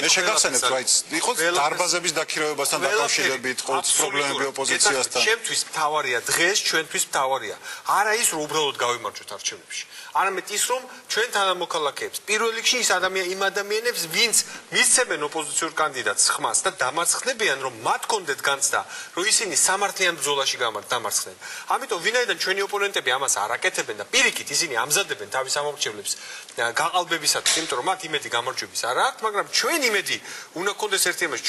A: მე შეგახსენებთ, რა იცი, იყო დარბაზების დაქირავებასთან დაკავშირებით, ყოველთვის პრობლემები ოპოზიციასთან.
C: ჩემთვის მთავარია დღეს, ჩვენთვის მთავარია. არა ის, რომ უბრალოდ გავიმარჯვოთ არჩევნებში. არამედ ის, რომ ჩვენ თანამოქალაქეებს, პირველ რიგში იმ ადამიანებს, ვინც მისცემენ ოპოზიციურ კანდიდატს ხმას და დამარცხდებიან, რომ მათ კონდეთ განცდა, რომ ისინი სამართლიან ბრძოლაში დამარცხდნენ. ამიტომ ვინაიდან ჩვენი ოპონენტები ამას არ აკეთებენ და პირიქით ისინი ამზადებენ თავის ამორჩევლებს გაყალბებისათვის, იმიტომ რომ მათ იმედი გამარჯვების არ აქვთ, მაგრამ ჩვენ იმედი უნდა კონდეს ერთი იმას,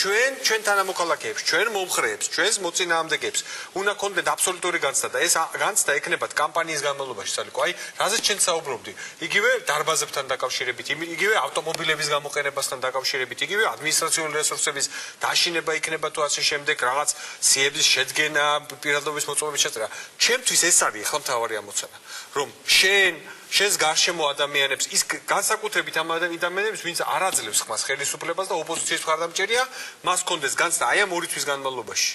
C: ჩვენ თანამოქალაქეებს, ჩვენ მომხრეებს, ჩვენს მოწინააღმდეგეებს უნდა კონდეთ აბსოლუტური განცდა და ეს განცდა ექნებათ კამპანიის განმავლობაში, სალიკო. აი, რაზეც ჩვენ საუბრობდი, იგივე დარბაზებთან დაკავშირებით, იგივე ავტომობილების გამოყენებასთან დაკავშირებით, იგივე ადმინისტრაციული რესურსების დაშინება იქნება თუ ასე შემდეგ, რაღაც სიების შედგენა, პირადობის მოწმობის ჩაწერა. ჩემთვის ეს არის ახლა მთავარი ამოცანა, რომ შენს გარშემო ადამიანებს, ის განსაკუთრებით ამ ადამიანებს, ვინც არ აძლევს ხმას ხელისუფლებას და ოპოზიციის მხარდამჭერია, მას კონდეს განცდა აი ამ 2 თვის განმავლობაში.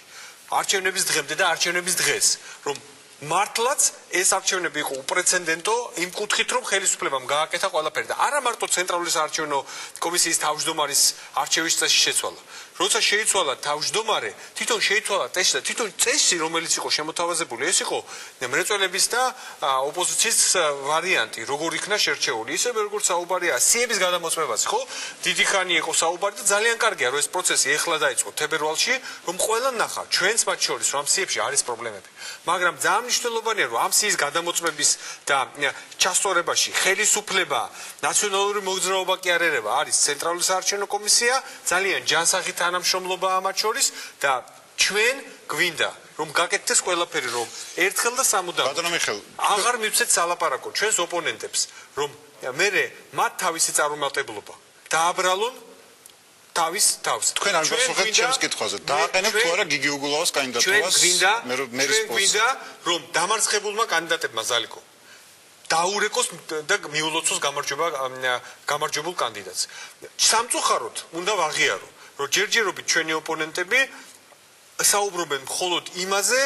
C: არჩევნების დღემდე და არჩევნების დღეს, რომ მართლაც ეს არჩევნები იყო უპრეცედენტო იმ კუთხით, რომ ხელისუფლებამ გააკეთა ყველაფერი და არა მარტო ცენტრალური საარჩევნო კომისიის თავმჯდომარის არჩევის წესში შეცვალა. როცა შეიცვალა თავმჯდომარე, თვითონ შეიცვალა წესი და თვითონ წესი, რომელიც იყო შემოთავაზებული, ეს იყო მრეწველების და ოპოზიციის ვარიანტი, როგორ იქნა შერჩეული. ისე როგორც საუბარია სიების გადამოწმებას, ხო? დიდი ხანი იყო საუბარი და ძალიან კარგია, რომ ეს პროცესი ეხლა დაიწყო თებერვალში, რომ ყველა ნახა, ჩვენც მათ შორის, რომ ამ სიებში არის პრობლემები. მაგრამ ძალიან მნიშვნელოვანია, რომ ამ სიის გადამოწმების და ჩასწორებაში ხელისუფლება, ნაციონალური მოგზაურობა კი არ ერევა, არის ცენტრალური საარჩევნო კომისია, ძალიან ჯანსაღი თანამშრომლობა ამათ შორის და ჩვენ გვინდა რომ გაკეთდეს ყველაფერი, რომ ერთხელ და სამუდამოდ
A: ბატონო მიხეილ,
C: აღარ მივცეთ სალაპარაკო ჩვენს ოპონენტებს, რომ მერე მათ თავისი წარუმატებლობა დააბრალონ თავის თავს.
A: თქვენ არ გასახეთ ჩემს კითხვაზე. დააყენებთ თუ არა გიგი უგულავას კანდიდატურას მერის პოსტზე?
C: გვინდა რომ დამარცხებულმა კანდიდატებმა ზალიკო დაურეკოს და მიულოცოს გამარჯვებულ კანდიდატს. სამწუხაროდ უნდა ვაღიარო, რომ ჯერჯერობით ჩვენი ოპონენტები საუბრობენ მხოლოდ იმაზე,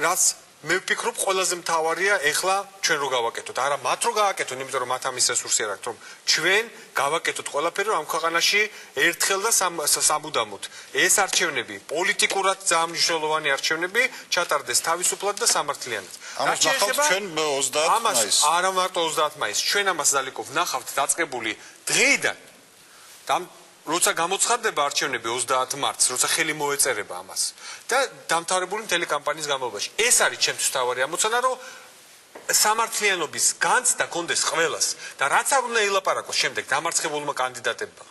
C: რაც მე ვფიქრობ ყველაზე მთავარია ეხლა ჩვენ რო გავაკეთოთ. არა მათ რო გააკეთონ, იმიტომ რომ მათ ამის რესურსი არ აქვთ, რომ ჩვენ გავაკეთოთ ყველაფერი, რომ ამ ქვეყანაში ერთხელ და სამუდამოდ ეს არჩევნები, პოლიტიკურად ძალიან მნიშვნელოვანი არჩევნები ჩატარდეს თავისუფლად და სამართლიანად.
A: ამას ნახავთ ჩვენ 30 მაისს.
C: არა მარტო 30 მაისს, ჩვენ ამას ზალიკო ვნახავთ დაწყებული დღეიდან და როცა გამოცხადდება არჩევნები 30 მარტს, როცა ხელი მოეწერება ამას და დამთავრებული მთელი კამპანიის განმავლობაში. ეს არის ჩემთვის თავარი ამოცანა, რომ სამართლიანობის განცდა კონდეს ყველას და რაც არ უნდა ელაპარაკოს შემდეგ დამარცხებულმა კანდიდატებმა.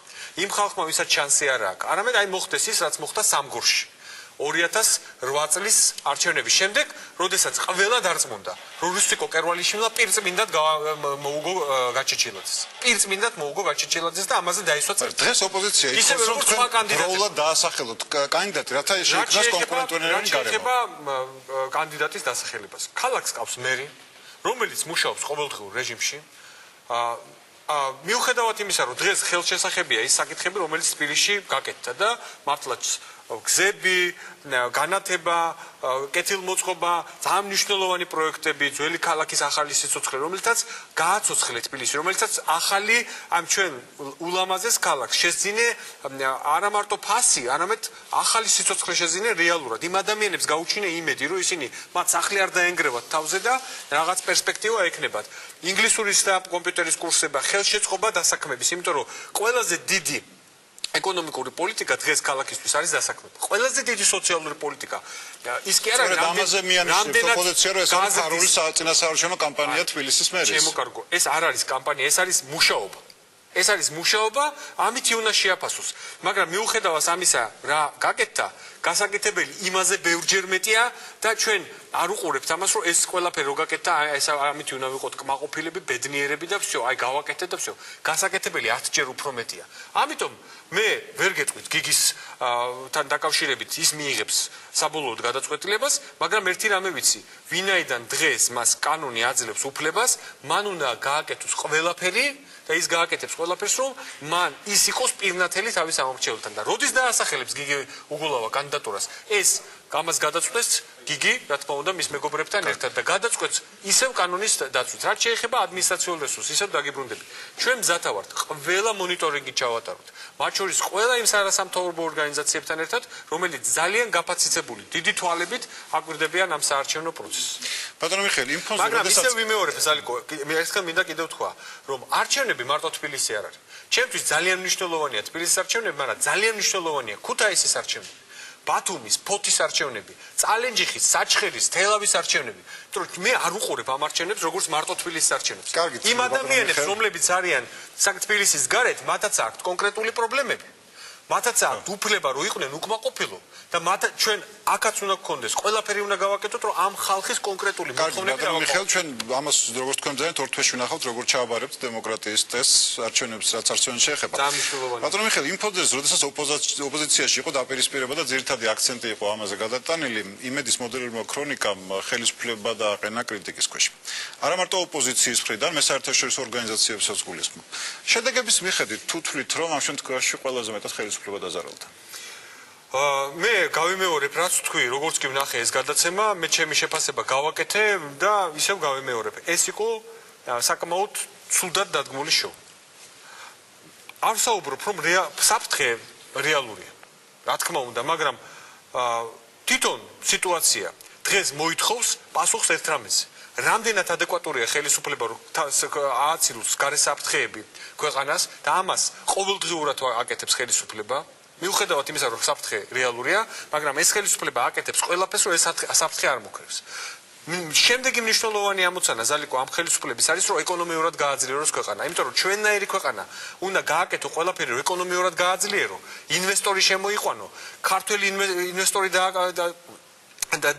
C: იმ ხალხმა, ვისაც შანსი არ აქვს, არამედ აი მოხდეს ის, რაც მოხდა სამგორში. 2008 წლის არჩევნების შემდეგ, როდესაც ყველა დარწმუნდა, რომ რუსტიკო კერვალიშვილმა პირწმინდად მოუგო გაჩეჩილაძეს. პირწმინდად მოუგო გაჩეჩილაძეს და ამაზე დაისვა წერტილი.
A: დღეს ოპოზიცია იცავს, რომ თქვენ როულად დაასახელოთ კანდიდატი, რათა შეიქმნას კონკურენტული გარემო.
C: კანდიდატის დასახელებას. ქალაქს ყავს მერი, რომელიც მუშაობს ყოველდღიურ რეჟიმში. მიუხედავად იმისა, რომ დღეს ხელშესახებია ის საკითხები, რომელიც თბილისში გაკეთდა და მართლაც გზები, განათება, კეთილმოწყობა, ძალიან მნიშვნელოვანი პროექტები, ძველი ქალაქის ახალი სიცოცხლე, რომელთაც გააცოცხლე თბილისი, რომელთაც ახალი ამ ჩვენ ულამაზეს ქალაქს შეძინე არა მარტო ფასი, არამედ ახალი სიცოცხლე შეძინე რეალურად. იმ ადამიანებს გაუჩინე იმედი, რომ ისინი მათ სახლი არ დაენგრევათ თავზე და რაღაც პერსპექტივა ექნებათ. ინგლისურის და კომპიუტერის კურსება, ხელშეწყობა დასაქმების, იმიტომ რომ ყველაზე დიდი ეკონომიკური პოლიტიკა დღეს ქალაქისთვის არის დასაქმება. ყველაზე დიდი სოციალური პოლიტიკა ის კი არა
A: ამაზე მიანიშნებს ოპოზიცია, რომ ეს არის ფარული წინასაარჩევნო კამპანია თბილისის მერის.
C: შემოკარგო, ეს არ არის კამპანია, ეს არის მუშაობა. ეს არის მუშაობა, ამით უნდა შეაფასოს. მაგრამ მიუხედავად ამისა, რა გაკეთდა, გასაკეთებელი იმაზე ბევრჯერ მეტია და ჩვენ არ უყურებთ ამას, რომ ეს ყველაფერი რო გაკეთდა, ეს ამით უნდა ვიყოთ კმაყოფილები, ბედნიერები და всё, აი გავაკეთეთ და всё. გასაკეთებელი 10ჯერ უფრო მეტია. ამიტომ მე ვერ გეტყვით გიგის თან დაკავშირებით ის მიიღებს საბოლოოდ გადაწყვეტილებას, მაგრამ ერთი რამე ვიცი, ვინაიდან დღეს მას კანონი აძლევს უფლებას, მან უნდა გააკეთოს ყველაფერი და ის გააკეთებს ყველაფერს, რომ მან ის იყოს პირნათელი თავის ამორჩეულთან და როდის დაასახელებს გიგი უგულავა კანდიდატურას, ეს ამას გადაწყვეტს გიგი, რა თქმა უნდა, მის მეგობრებთან ერთად და გადაწყვეტს ისევ კანონის დაცვით. რაც შეეხება ადმინისტრაციულ რესურსს, ისევ დაგიბრუნდები. ჩვენ მზათა ვართ ყველა მონიტორინგი ჩავატაროთ. მათ შორის ყველა იმ არასამთავრობო ორგანიზაციებთან ერთად, რომელიც ძალიან გაფაციცებული, დიდი თვალებით აკვირდებიან ამ საარჩევნო პროცესს.
A: ბატონო მიხეილი, იმ ფონზე
C: მაგრამ ისევ ვიმეორებ, ზალიკო, მე ერთხელ მინდა კიდევ თქვა, რომ არჩევნები მარტო თბილისი არ არის. ჩემთვის ძალიან მნიშვნელოვანია თბილისის არჩევნები, მაგრამ ძალიან მნიშვნელოვანია ქუთაისის არჩევნები. ბათუმის, ფოთის არჩევნები, წალენჯიხის, საჩხერის, თელავის არჩევნები. იმიტომ რომ მე არ უყურებ ამ არჩევნებს როგორც მარტო თბილისის არჩევნებს. იმ ადამიანებს, რომლებიც არიან თბილისის გარეთ, მათაც აქვთ კონკრეტული პრობლემები. მათაც აქვთ უფლება, რომ იყვნენ უკმაყოფილო და ჩვენ აქაც უნდა გქონდეს, ყველაფერი უნდა გავაკეთოთ, რომ ამ ხალხის კონკრეტული მოთხოვნები
A: გავაკეთოთ. მიხეილ, ჩვენ ამას როგორც თქვენ ძალიან ორ თვეში ვნახავთ, როგორ ჩააბარებთ დემოკრატიის წესს არჩევნებს, რაც არჩევნებს შეეხება. ბატონო მიხეილ, იმ ფონზე, როდესაც ოპოზიციაში იყო დაპირისპირება და ძირითადი აქცენტი იყო ამაზე გადატანილი, იმედის მოდელურმა ქრონიკამ ხელისუფლება დააყენა კრიტიკის ქვეშ. არა მარტო ოპოზიციის მხრიდან, მე საერთაშორისო ორგანიზაციებსაც გულისხმობ. შედეგების მიხედვით, თუ თვლით, რომ ამ შემთხვევაში ყველაზე მეტად ხელისუფლება დაზარალდა.
C: მე გავიმეორებ, რაც თქვი, როგორც კი ვნახე ეს გადაცემა, მე ჩემი შეფასება გავაკეთე და ისევ გავიმეორებ. ეს იყო საკმაოდ ცუდად დადგმული შოუ. არ საუბრობ, რომ საფრთხე რეალურია. რა თქმა უნდა, მაგრამ თვითონ სიტუაცია დღეს მოითხოვს პასუხს ერთ რამეზე. რამდენად ადეკვატურია ხელისუფლება, რომ ააცილოს გარესაფრთხეები ქვეყანას და ამას ყოველდღიურად აკეთებს ხელისუფლება. მიუხედავად იმისა, რომ საფრთხე რეალურია, მაგრამ ეს ხელისუფლება აკეთებს ყველაფერს, რომ ეს საფრთხე არ მოკრებს. შემდეგი მნიშვნელოვანი ამოცანა ზალიკო ამ ხელისუფლების არის, რომ ეკონომიურად გააძლიეროს ქვეყანა. იმიტომ რომ ჩვენნაირი ქვეყანა უნდა გააკეთო ყველაფერი, რომ ეკონომიურად გააძლიერო, ინვესტორი შემოიყვანო, ქართველი ინვესტორი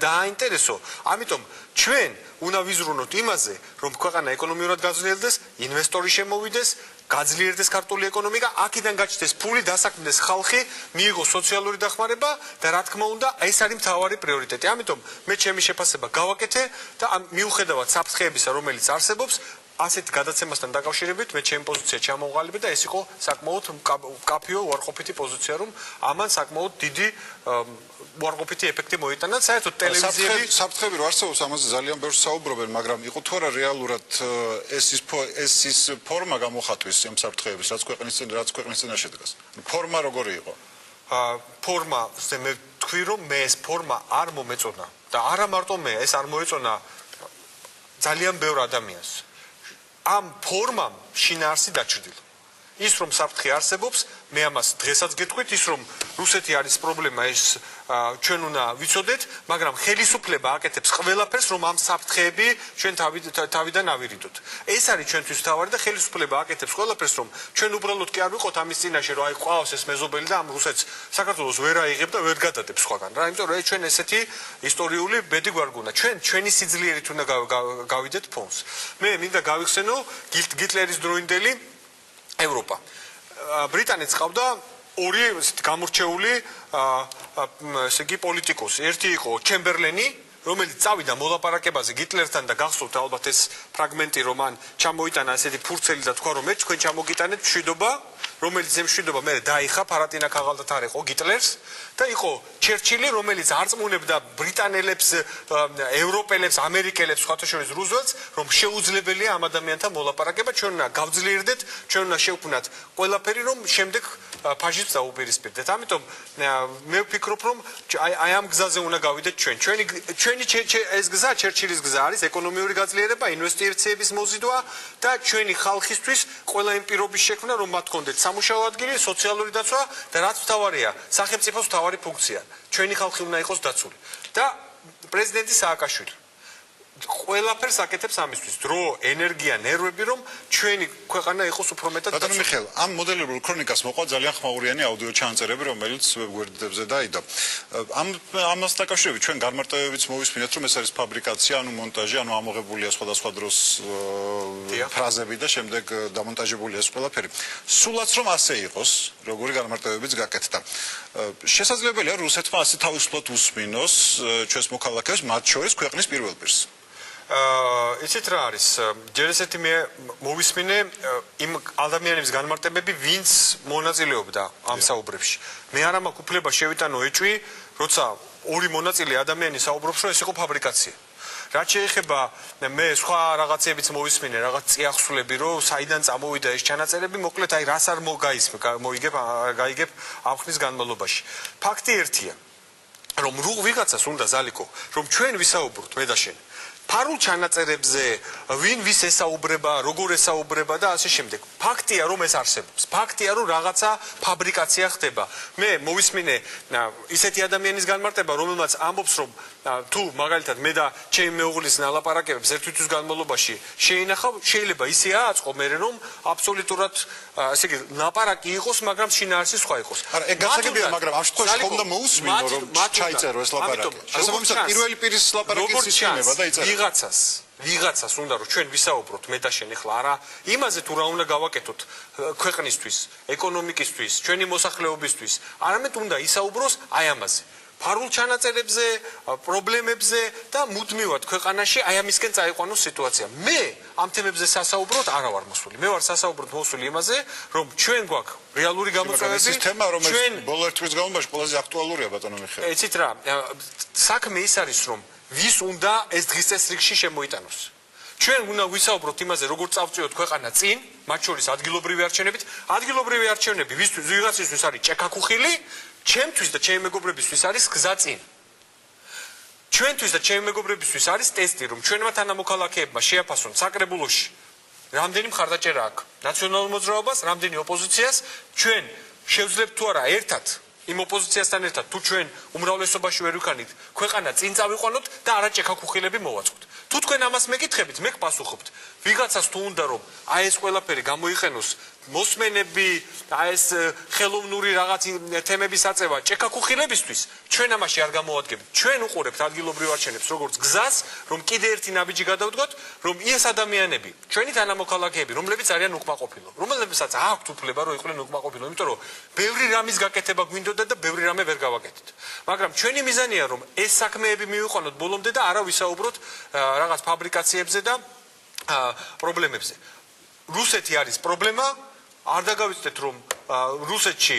C: დააინტერესო. ამიტომ ჩვენ უნდა ვიზრუნოთ იმაზე, რომ ქვეყანა ეკონომიურად გაძლიერდეს, ინვესტორი შემოვიდეს, გაძლიერდეს ქართული ეკონომიკა, აქედან გაჩნდეს ფული, დასაქმდეს ხალხი, მიიღოს სოციალური დახმარება და რა თქმა უნდა, ეს არის მთავარი პრიორიტეტი. ამიტომ მე ჩემი შეფასება გავაკეთე და მიუხედავად საფრთხეებისა, რომელიც არსებობს, ასეთ გადაცემასთან დაკავშირებით მე ჩემი პოზიცია ჩამოვყალიბე და ეს იყო საკმაოდ მკაფიო უარყოფითი პოზიცია, რომ ამან საკმაოდ დიდი უარყოფითი ეფექტი მოიტანა. საერთოდ ტელევიზიები
A: საფრთხები რო არსებობს, ამაზე ძალიან ბევრს საუბრობენ, მაგრამ იყო თუ არა რეალურად ეს ის ფორმა გამოხატვის ამ საფრთხეების, რაც ქვეყნის წინაშე დგას. ფორმა როგორი იყო?
C: ფორმაზე მე თქვი, რომ მე ეს ფორმა არ მომეწონა და არა მარტო მე, ეს არ მოეწონა ძალიან ბევრ ადამიანს. ამ ფორმამ შინაარსი დაჩრდილა. ის რომ საფრთხე არსებობს, მე ამას დღესაც გეტყვით, ის რომ რუსეთი არის პრობლემა, ეს ჩვენ უნდა ვიცოდეთ, მაგრამ ხელისუფლება აკეთებს ყველაფერს, რომ ამ საფრთხეები ჩვენ თავიდან ავირიდოთ. ეს არის ჩვენთვის თავარი და ხელისუფლება აკეთებს ყველაფერს, რომ ჩვენ უბრალოდ კი არ ვიყოთ ამის წინაშე, რომ აი ყავს ეს მეზობელი და ამ რუსეთს საქართველოს ვერ აიღებ და ვერ გადადებს სხვაგან. რა, იმიტომ რომ ჩვენ ესეთი ისტორიული ბედი გვარგუნა. ჩვენი სიძლიერით უნდა გავიდეთ ფონს. მე მინდა გავიხსენო გიტლერის დროინდელი ევროპა. ბრიტანეთს ყავდა ორი გამორჩეული ესე იგი პოლიტიკოსი. ერთი იყო ჩემბერლენი, რომელიც წავიდა მოლაპარაკებაზე გიტლერთან და გახსოვთ ალბათ ეს ფრაგმენტი, რომ მან ჩამოიტანა ესეთი ფურცელი და თქვა, რომ მე თქვენ ჩამოგიტანეთ მშვიდობა რომელიც ემშვიდობა მე დაიხა ფარატინა ქაღალდათ არ იყო გიტლერს და იყო ჩერჩილი, რომელიც არწმუნებდა ბრიტანელებს, ევროპელებს, ამერიკელებს, სხვათა შორის რუზველტს, რომ შეუძლებელია ამ ადამიანთან მოლაპარაკება, ჩვენ უნდა გავძლიერდეთ, ჩვენ უნდა შევქმნათ ყველაფერი, რომ შემდეგ ფაშიზმს დაუპირისპირდეთ. ამიტომ მე ვფიქრობ, რომ აი ამ გზაზე უნდა გავიდეთ ჩვენ. ჩვენი ეს გზა, ჩერჩილის გზა არის ეკონომიური გაძლიერება, ინვესტიციების მოზიდვა და ჩვენი ხალხისთვის ყველა იმ პირობის შექმნა, რომ მათ ჰქონდეთ სამუშაო ადგილი, სოციალური დაცვა და რაც მთავარია, სახელმწიფოს მთავარი ფუნქცია. ჩვენი ხალხი უნდა იყოს დაცული. და პრეზიდენტი სააკაშვილი ყველაფერს აკეთებს ამისთვის, დრო, ენერგია, ნერვები, რომ ჩვენი ქვეყანა იყოს უფრო მეტად
A: დაცული. ბატონო მიხეილ, ამ მოდელებულ ქრონიკას მოყვა ძალიან ხმაურიანი აუდიო ჩანაწერები, რომელიც ვებგვერდებზე დაიდო. ამას დაკავშირებით ჩვენ გამარტოებებით მოვისმინეთ, რომ ეს არის ფაბრიკაცია, ანუ მონტაჟი, ანუ ამოღებულია სხვადასხვა დროს ფრაზები და შემდეგ დამონტაჟებულია ეს ყველაფერი. სულაც რომ ასე იყოს, როგორი გამარტოებიც გაკეთდა. შესაძლებელია რუსეთმა ასე თავისუფლად უსმინოს ჩვენს მოქალაქეებს, მათ შორის ქვეყნის პირველ პირს.
C: იცით რა არის? ჯერ ესეთი მე მოვისმინე იმ ადამიანების განმარტებები, ვინც მონაწილეობდა ამ საუბრებში. მე არ მაქვს უფლება შევიტანო ეჭვი, როცა ორი მონაწილე ადამიანი საუბრობს, რომ ეს იყო ფაბრიკაცია. რაც შეეხება მე სხვა რაღაცებიც მოვისმინე, რაღაც წიაღსულები, რომ საიდან წამოვიდა ეს ჩანაწერები, მოკლედ აი რას არ გაიგებ ამ ხნის განმავლობაში. ფაქტი ერთია, რომ ვიღაცას უნდა ზალიკო, რომ ჩვენ ვისაუბროთ მე და შენ ფარულ ჩანაწერებზე, ვინ ვის ესაუბრება, როგორ ესაუბრება და ასე შემდეგ. ფაქტია, რომ ეს არსებობს. ფაქტია, რომ რაღაცა ფაბრიკაცია ხდება. მე მოვისმინე ისეთი ადამიანის განმარტება, რომელმაც ამბობს, რომ თუ მაგალითად მე და ჩემი მეუღლის ნალაპარაკებებს ერთი თვის განმავლობაში შეინახავ, შეიძლება ისე ააწყო მე რომ აბსოლუტურად ასე იგი ლაპარაკი იყოს, მაგრამ შინაარსი სხვა იყოს.
A: არა, ეგ გასაგებია, მაგრამ ამ შემთხვევაში ხომ და მოусმინო რომ ჩაიწერო ეს ლაპარაკი. შესაბამისად პირველი პირის ლაპარაკის სისტემა და იწერა. ვიღაცას უნდა რომ ჩვენ ვისაუბროთ მე და შენ ახლა არა იმაზე თუ რა უნდა გავაკეთოთ ქვეყნისთვის, ეკონომიკისთვის, ჩვენი მოსახლეობისთვის, არამედ უნდა ისაუბროს აი ამაზე. ფარულ ჩანაწერებზე, პრობლემებზე და მუდმივად ქვეყანაში აი ამისკენ წაიყვანოს სიტუაცია. მე ამ თემებზე სასაუბროდ არ ვარ მოსული. მე ვარ სასაუბროდ მოსული იმაზე, რომ ჩვენ გვაქვს რეალური გამოწვევები. ეს თემა, რომელიც ბოლო ერთ თვის განმავლობაში ყველაზე აქტუალურია ბატონო მიხეილ.
C: იცით რა, საქმე ის არის, რომ ვის უნდა ეს დღის წესრიგში შემოიტანოს. ჩვენ უნდა ვისაუბროთ იმაზე, როგორ წავწიოთ ქვეყანა წინ, მათ შორის ადგილობრივი არჩევნებით. ადგილობრივი არჩევნები ვიღაცისთვის არის ჭექაქუხილი, ჩემთვის და ჩემი მეგობრებისთვის არის გზა წინ. ჩვენთვის და ჩემი მეგობრებისთვის არის ტესტი, რომ ჩვენმა თანამოქალაქეებმა შეაფასონ საკრებულოში რამდენი მხარდაჭერა აქვს ნაციონალურ მოძრაობას, რამდენი ოპოზიციას, ჩვენ შევძლებთ თუ არა ერთად იმ ოპოზიციასთან ერთად თუ ჩვენ უმრავლესობაში ვერ ვიქანით, ქვეყანა წინ წავიყვანოთ და არა ჭექაქუხილები მოვაწყოთ. თუ თქვენ ამას მეკითხებით, მე გპასუხობთ. ვიღაცას თუ უნდა რომ აი ეს ყველაფერი გამოიყენოს მოსმენები, აი ეს ხელოვნური რაღაც თემების აწევა ჭექაქუხილებისთვის, ჩვენ ამაში არ გამოვადგებით. ჩვენ უყურებთ ადგილობრივ არჩევნებს როგორც გზას, რომ კიდე ერთი ნაბიჯი გადავდგოთ, რომ ეს ადამიანები, ჩვენი თანამოქალაქეები, რომლებიც არიან უკმაყოფილო, რომლებსაც აქვთ უფლება რომ იყვნენ უკმაყოფილო, იმიტომ რომ ბევრი რამის გაკეთება გვინდოდა და ბევრი რამე ვერ გავაკეთეთ. მაგრამ ჩვენი მიზანია რომ ეს საქმეები მივიყვანოთ ბოლომდე და არა ვისაუბროთ რაღაც ფაბრიკაციებზე და პრობლემებზე. რუსეთი არის პრობლემა, არ დაგავიწყდეთ რომ რუსეთში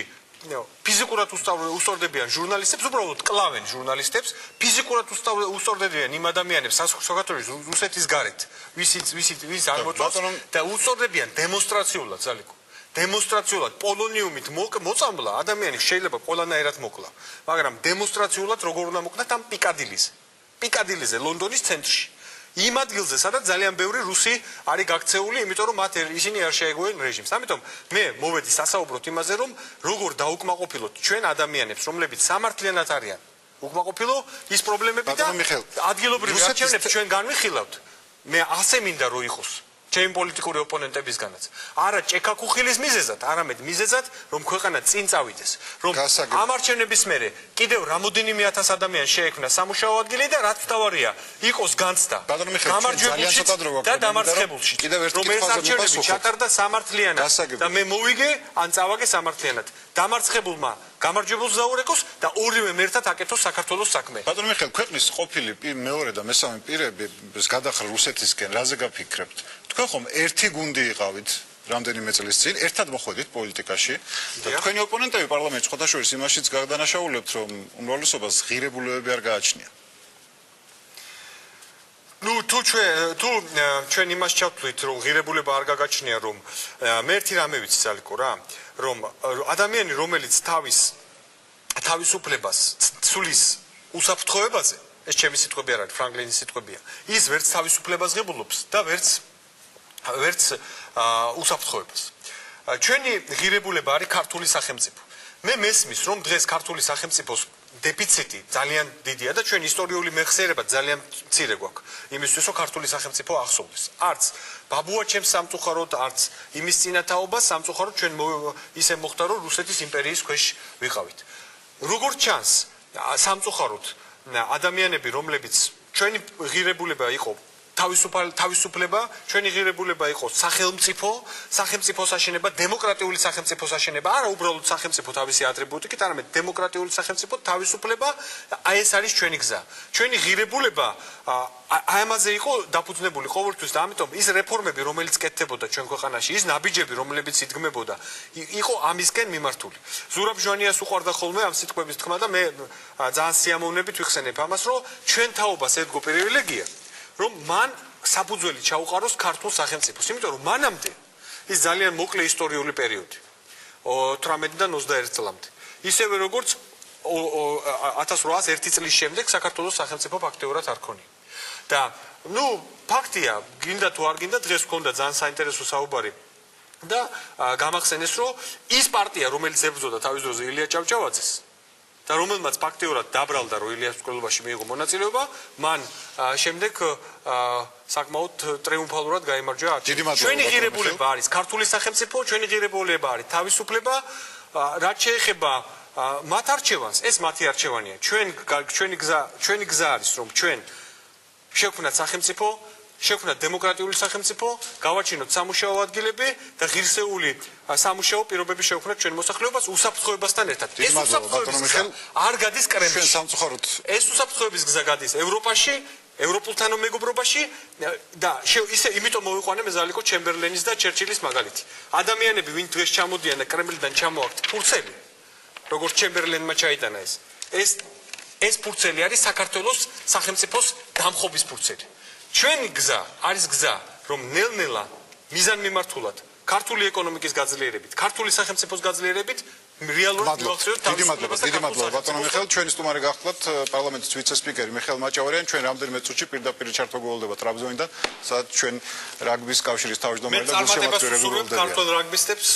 C: ფიზიკურად უსწორდებიან ჟურნალისტებს, უბრალოდ კლავენ ჟურნალისტებს, ფიზიკურად უსწორდებიან იმ ადამიანებს საქართველოს რუსეთის გარეთ, ვის არ მოწონს და უსწორდებიან დემონსტრაციულად ზალიკო. დემონსტრაციულად პოლონიუმით მოწამლა ადამიანი შეიძლება ყველანაირად მოკლა, მაგრამ დემონსტრაციულად როგორ უნდა მოკლა ამ პიკადილიზე, ლონდონის ცენტრში. იმ ადგილზე, სადაც ძალიან ბევრი რუსი არის გაქცეული, იმიტომ რომ ისინი არ შეეგუენ რეჟიმს. ამიტომ მე მოვედი სასაუბროთ იმაზე, რომ როგორ დაუკმაყოფილოთ ჩვენ ადამიანებს, რომლებიც სამართლიანად არიან უკმაყოფილო ის პრობლემები და ადგილობრივ არჩევნებს ჩვენ განვიხილავთ. მე ასე მინდა რომ იყოს ჩემი პოლიტიკური ოპონენტებისგანაც. არა ჭექაქუხილის მიზეზად, არამედ მიზეზად, რომ ქვეყანა წინ წავიდეს. რომ ამ არჩევნების მერე კიდევ რამოდენიმე ათას ადამიანი შეექმნა სამუშაო ადგილი და რაც მთავარია, იყოს განცდა გამარჯვებულში და დამარცხებულში. რომ ეს არჩევნები ჩატარდა სამართლიანად და მე მოვიგე, ან წავაგე სამართლიანად. დამარცხებულმა გამარჯვებულს დაურეკოს და ორივე ერთად აკეთოს საქართველოს საქმე.
A: ბატონო მიხეილ, ქვეყნის ყოფილი მეორე და მესამე პირები გადახრა რუსეთისკენ, რაზე გაფიქრებთ? თქვენ ხომ ერთი გუნდი იყავით რამდენიმე წლის წინ ერთად მოხვედით პოლიტიკაში და თქვენი ოპონენტები პარლამენტში ხოთაშორის იმაშიც გადანაშაულებთ, რომ უმრავლესობას ღირებულებები არ გააჩნია.
C: ნუ თუ ჩვენ იმას ჩავთვლით, რომ ღირებულება არ გაგაჩნია, რომ მე ერთი რამე ვიცი ძალიკო რა, რომ ადამიანი რომელიც თავისუფლებას ცulis უსაფრთხოებაზე, ეს ჩემი სიტყვები არ არის, ფრანგლინის სიტყვებია. ის ვერც თავისუფლებას ღებულობს და ვერც უსაფრთხოებას. ჩვენი ღირებულება არის ქართული სახელმწიფო. მე მესმის, რომ დღეს ქართული სახელმწიფოს დეფიციტი ძალიან დიდია და ჩვენ ისტორიული მეხსიერება ძალიან მცირე გვაქვს. იმისთვის რომ ქართული სახელმწიფო ახსოვდეს. არც ბაბუა ჩემს სამწუხაროდ, არც იმის წინათაობა სამწუხაროდ ჩვენ ისე მოხდა, რომ რუსეთის იმპერიის ქვეშ ვიყავით. როგორც ჩანს, სამწუხაროდ ადამიანები, რომლებიც ჩვენი ღირებულება იყო თავისუფლება, ჩვენი ღირებულება იყო სახელმწიფოს აშენება, დემოკრატიული სახელმწიფოს აშენება, არა უბრალოდ სახელმწიფო თავისი ატრიბუტიკით, არამედ დემოკრატიული სახელმწიფო თავისუფლება, აი ეს არის ჩვენი გზა. ჩვენი ღირებულება აი ამაზე იყო დაფუძნებული ყოველთვის და ამიტომ ის რეფორმები, რომელიც კეთდებოდა ჩვენ ქვეყანაში, ის ნაბიჯები, რომლებიც იდგმებოდა, იყო ამისკენ მიმართული. ზურაბ ჟვანიას უყვარდა ხოლმე ამ სიტყვების თქმა და მე ძალიან სიამოვნებით ვიხსენებ ამას, რომ ჩვენ თაობას ედგო პრივილეგია რომ მან საფუძველი ჩაუყაროს ქართულ სახელმწიფოს, იმიტომ რომ მანამდე ის ძალიან მოკლე ისტორიული პერიოდი 18-დან 21 წლამდე. ისევე როგორც 1801 წლის შემდეგ საქართველოს სახელმწიფო ფაქტიურად არ ქონია. და ნუ ფაქტია, გინდა თუ არ გინდა, დღეს გქონდა ძალიან საინტერესო საუბარი და გამახსენეს, რომ ის პარტია, რომელიც ებრძოდა თავის დროზე ილია ჭავჭავაძეს და რომელმაც ფაქტიურად დაბრალდა, რომ ილიას მკვლელობაში მიიღო მონაწილეობა, მან შემდეგ საკმაოდ ტრიუმფალურად გაიმარჯვა არჩევნებში. ჩვენი ღირებულება არის ქართული სახელმწიფო, ჩვენი ღირებულება არის თავისუფლება, რაც შეეხება მათ არჩევანს, ეს მათი არჩევანია. ჩვენი გზა არის, რომ ჩვენ შევქმნათ სახელმწიფო, შევქმნათ დემოკრატიული სახელმწიფო, გავაჩინოთ სამუშაო ადგილები და ღირსეული სამუშაო პირობები შევქმნათ ჩვენ მოსახლეობას უსაფრთხოებასთან ერთად. ეს უსაფრთხოების გზა არ გადის კრემლში. ეს უსაფრთხოების გზა გადის ევროპაში, ევროპულთან მეგობრობაში და ისე იმიტომ მოვიყვანე მე ზალიკო ჩემბერლენის და ჩერჩილის მაგალითი. ადამიანები, ვინ დღეს ჩამოდიან და კრემლიდან ჩამოაქვთ ფურცელი, როგორც ჩემბერლენმა ჩაიტანა ეს ფურცელი არის საქართველოს სახელმწიფოს დამხობის ფურცელი. ჩვენი გზა არის გზა, რომ ნელ-ნელა მიზანმიმართულად ქართული ეკონომიკის გაძლიერებით, ქართული სახელმწიფოს გაძლიერებით რეალურად მივახცევთ თავისუფლებას.
A: დიდი მადლობა ბატონო მიხეილ, ჩვენი სტუმარი გახლავთ პარლამენტის ვიცე-სპიკერი მიხეილ მაჭავარიანი. ჩვენ რამდენიმე წუთში პირდაპირ ჩართვა გველდება ტრაბზონიდან, სადაც ჩვენ რაგბის კავშირის თავმჯდომარე და გულშემატკივრები გველდებიან.
C: ქართულ რაგბისტებს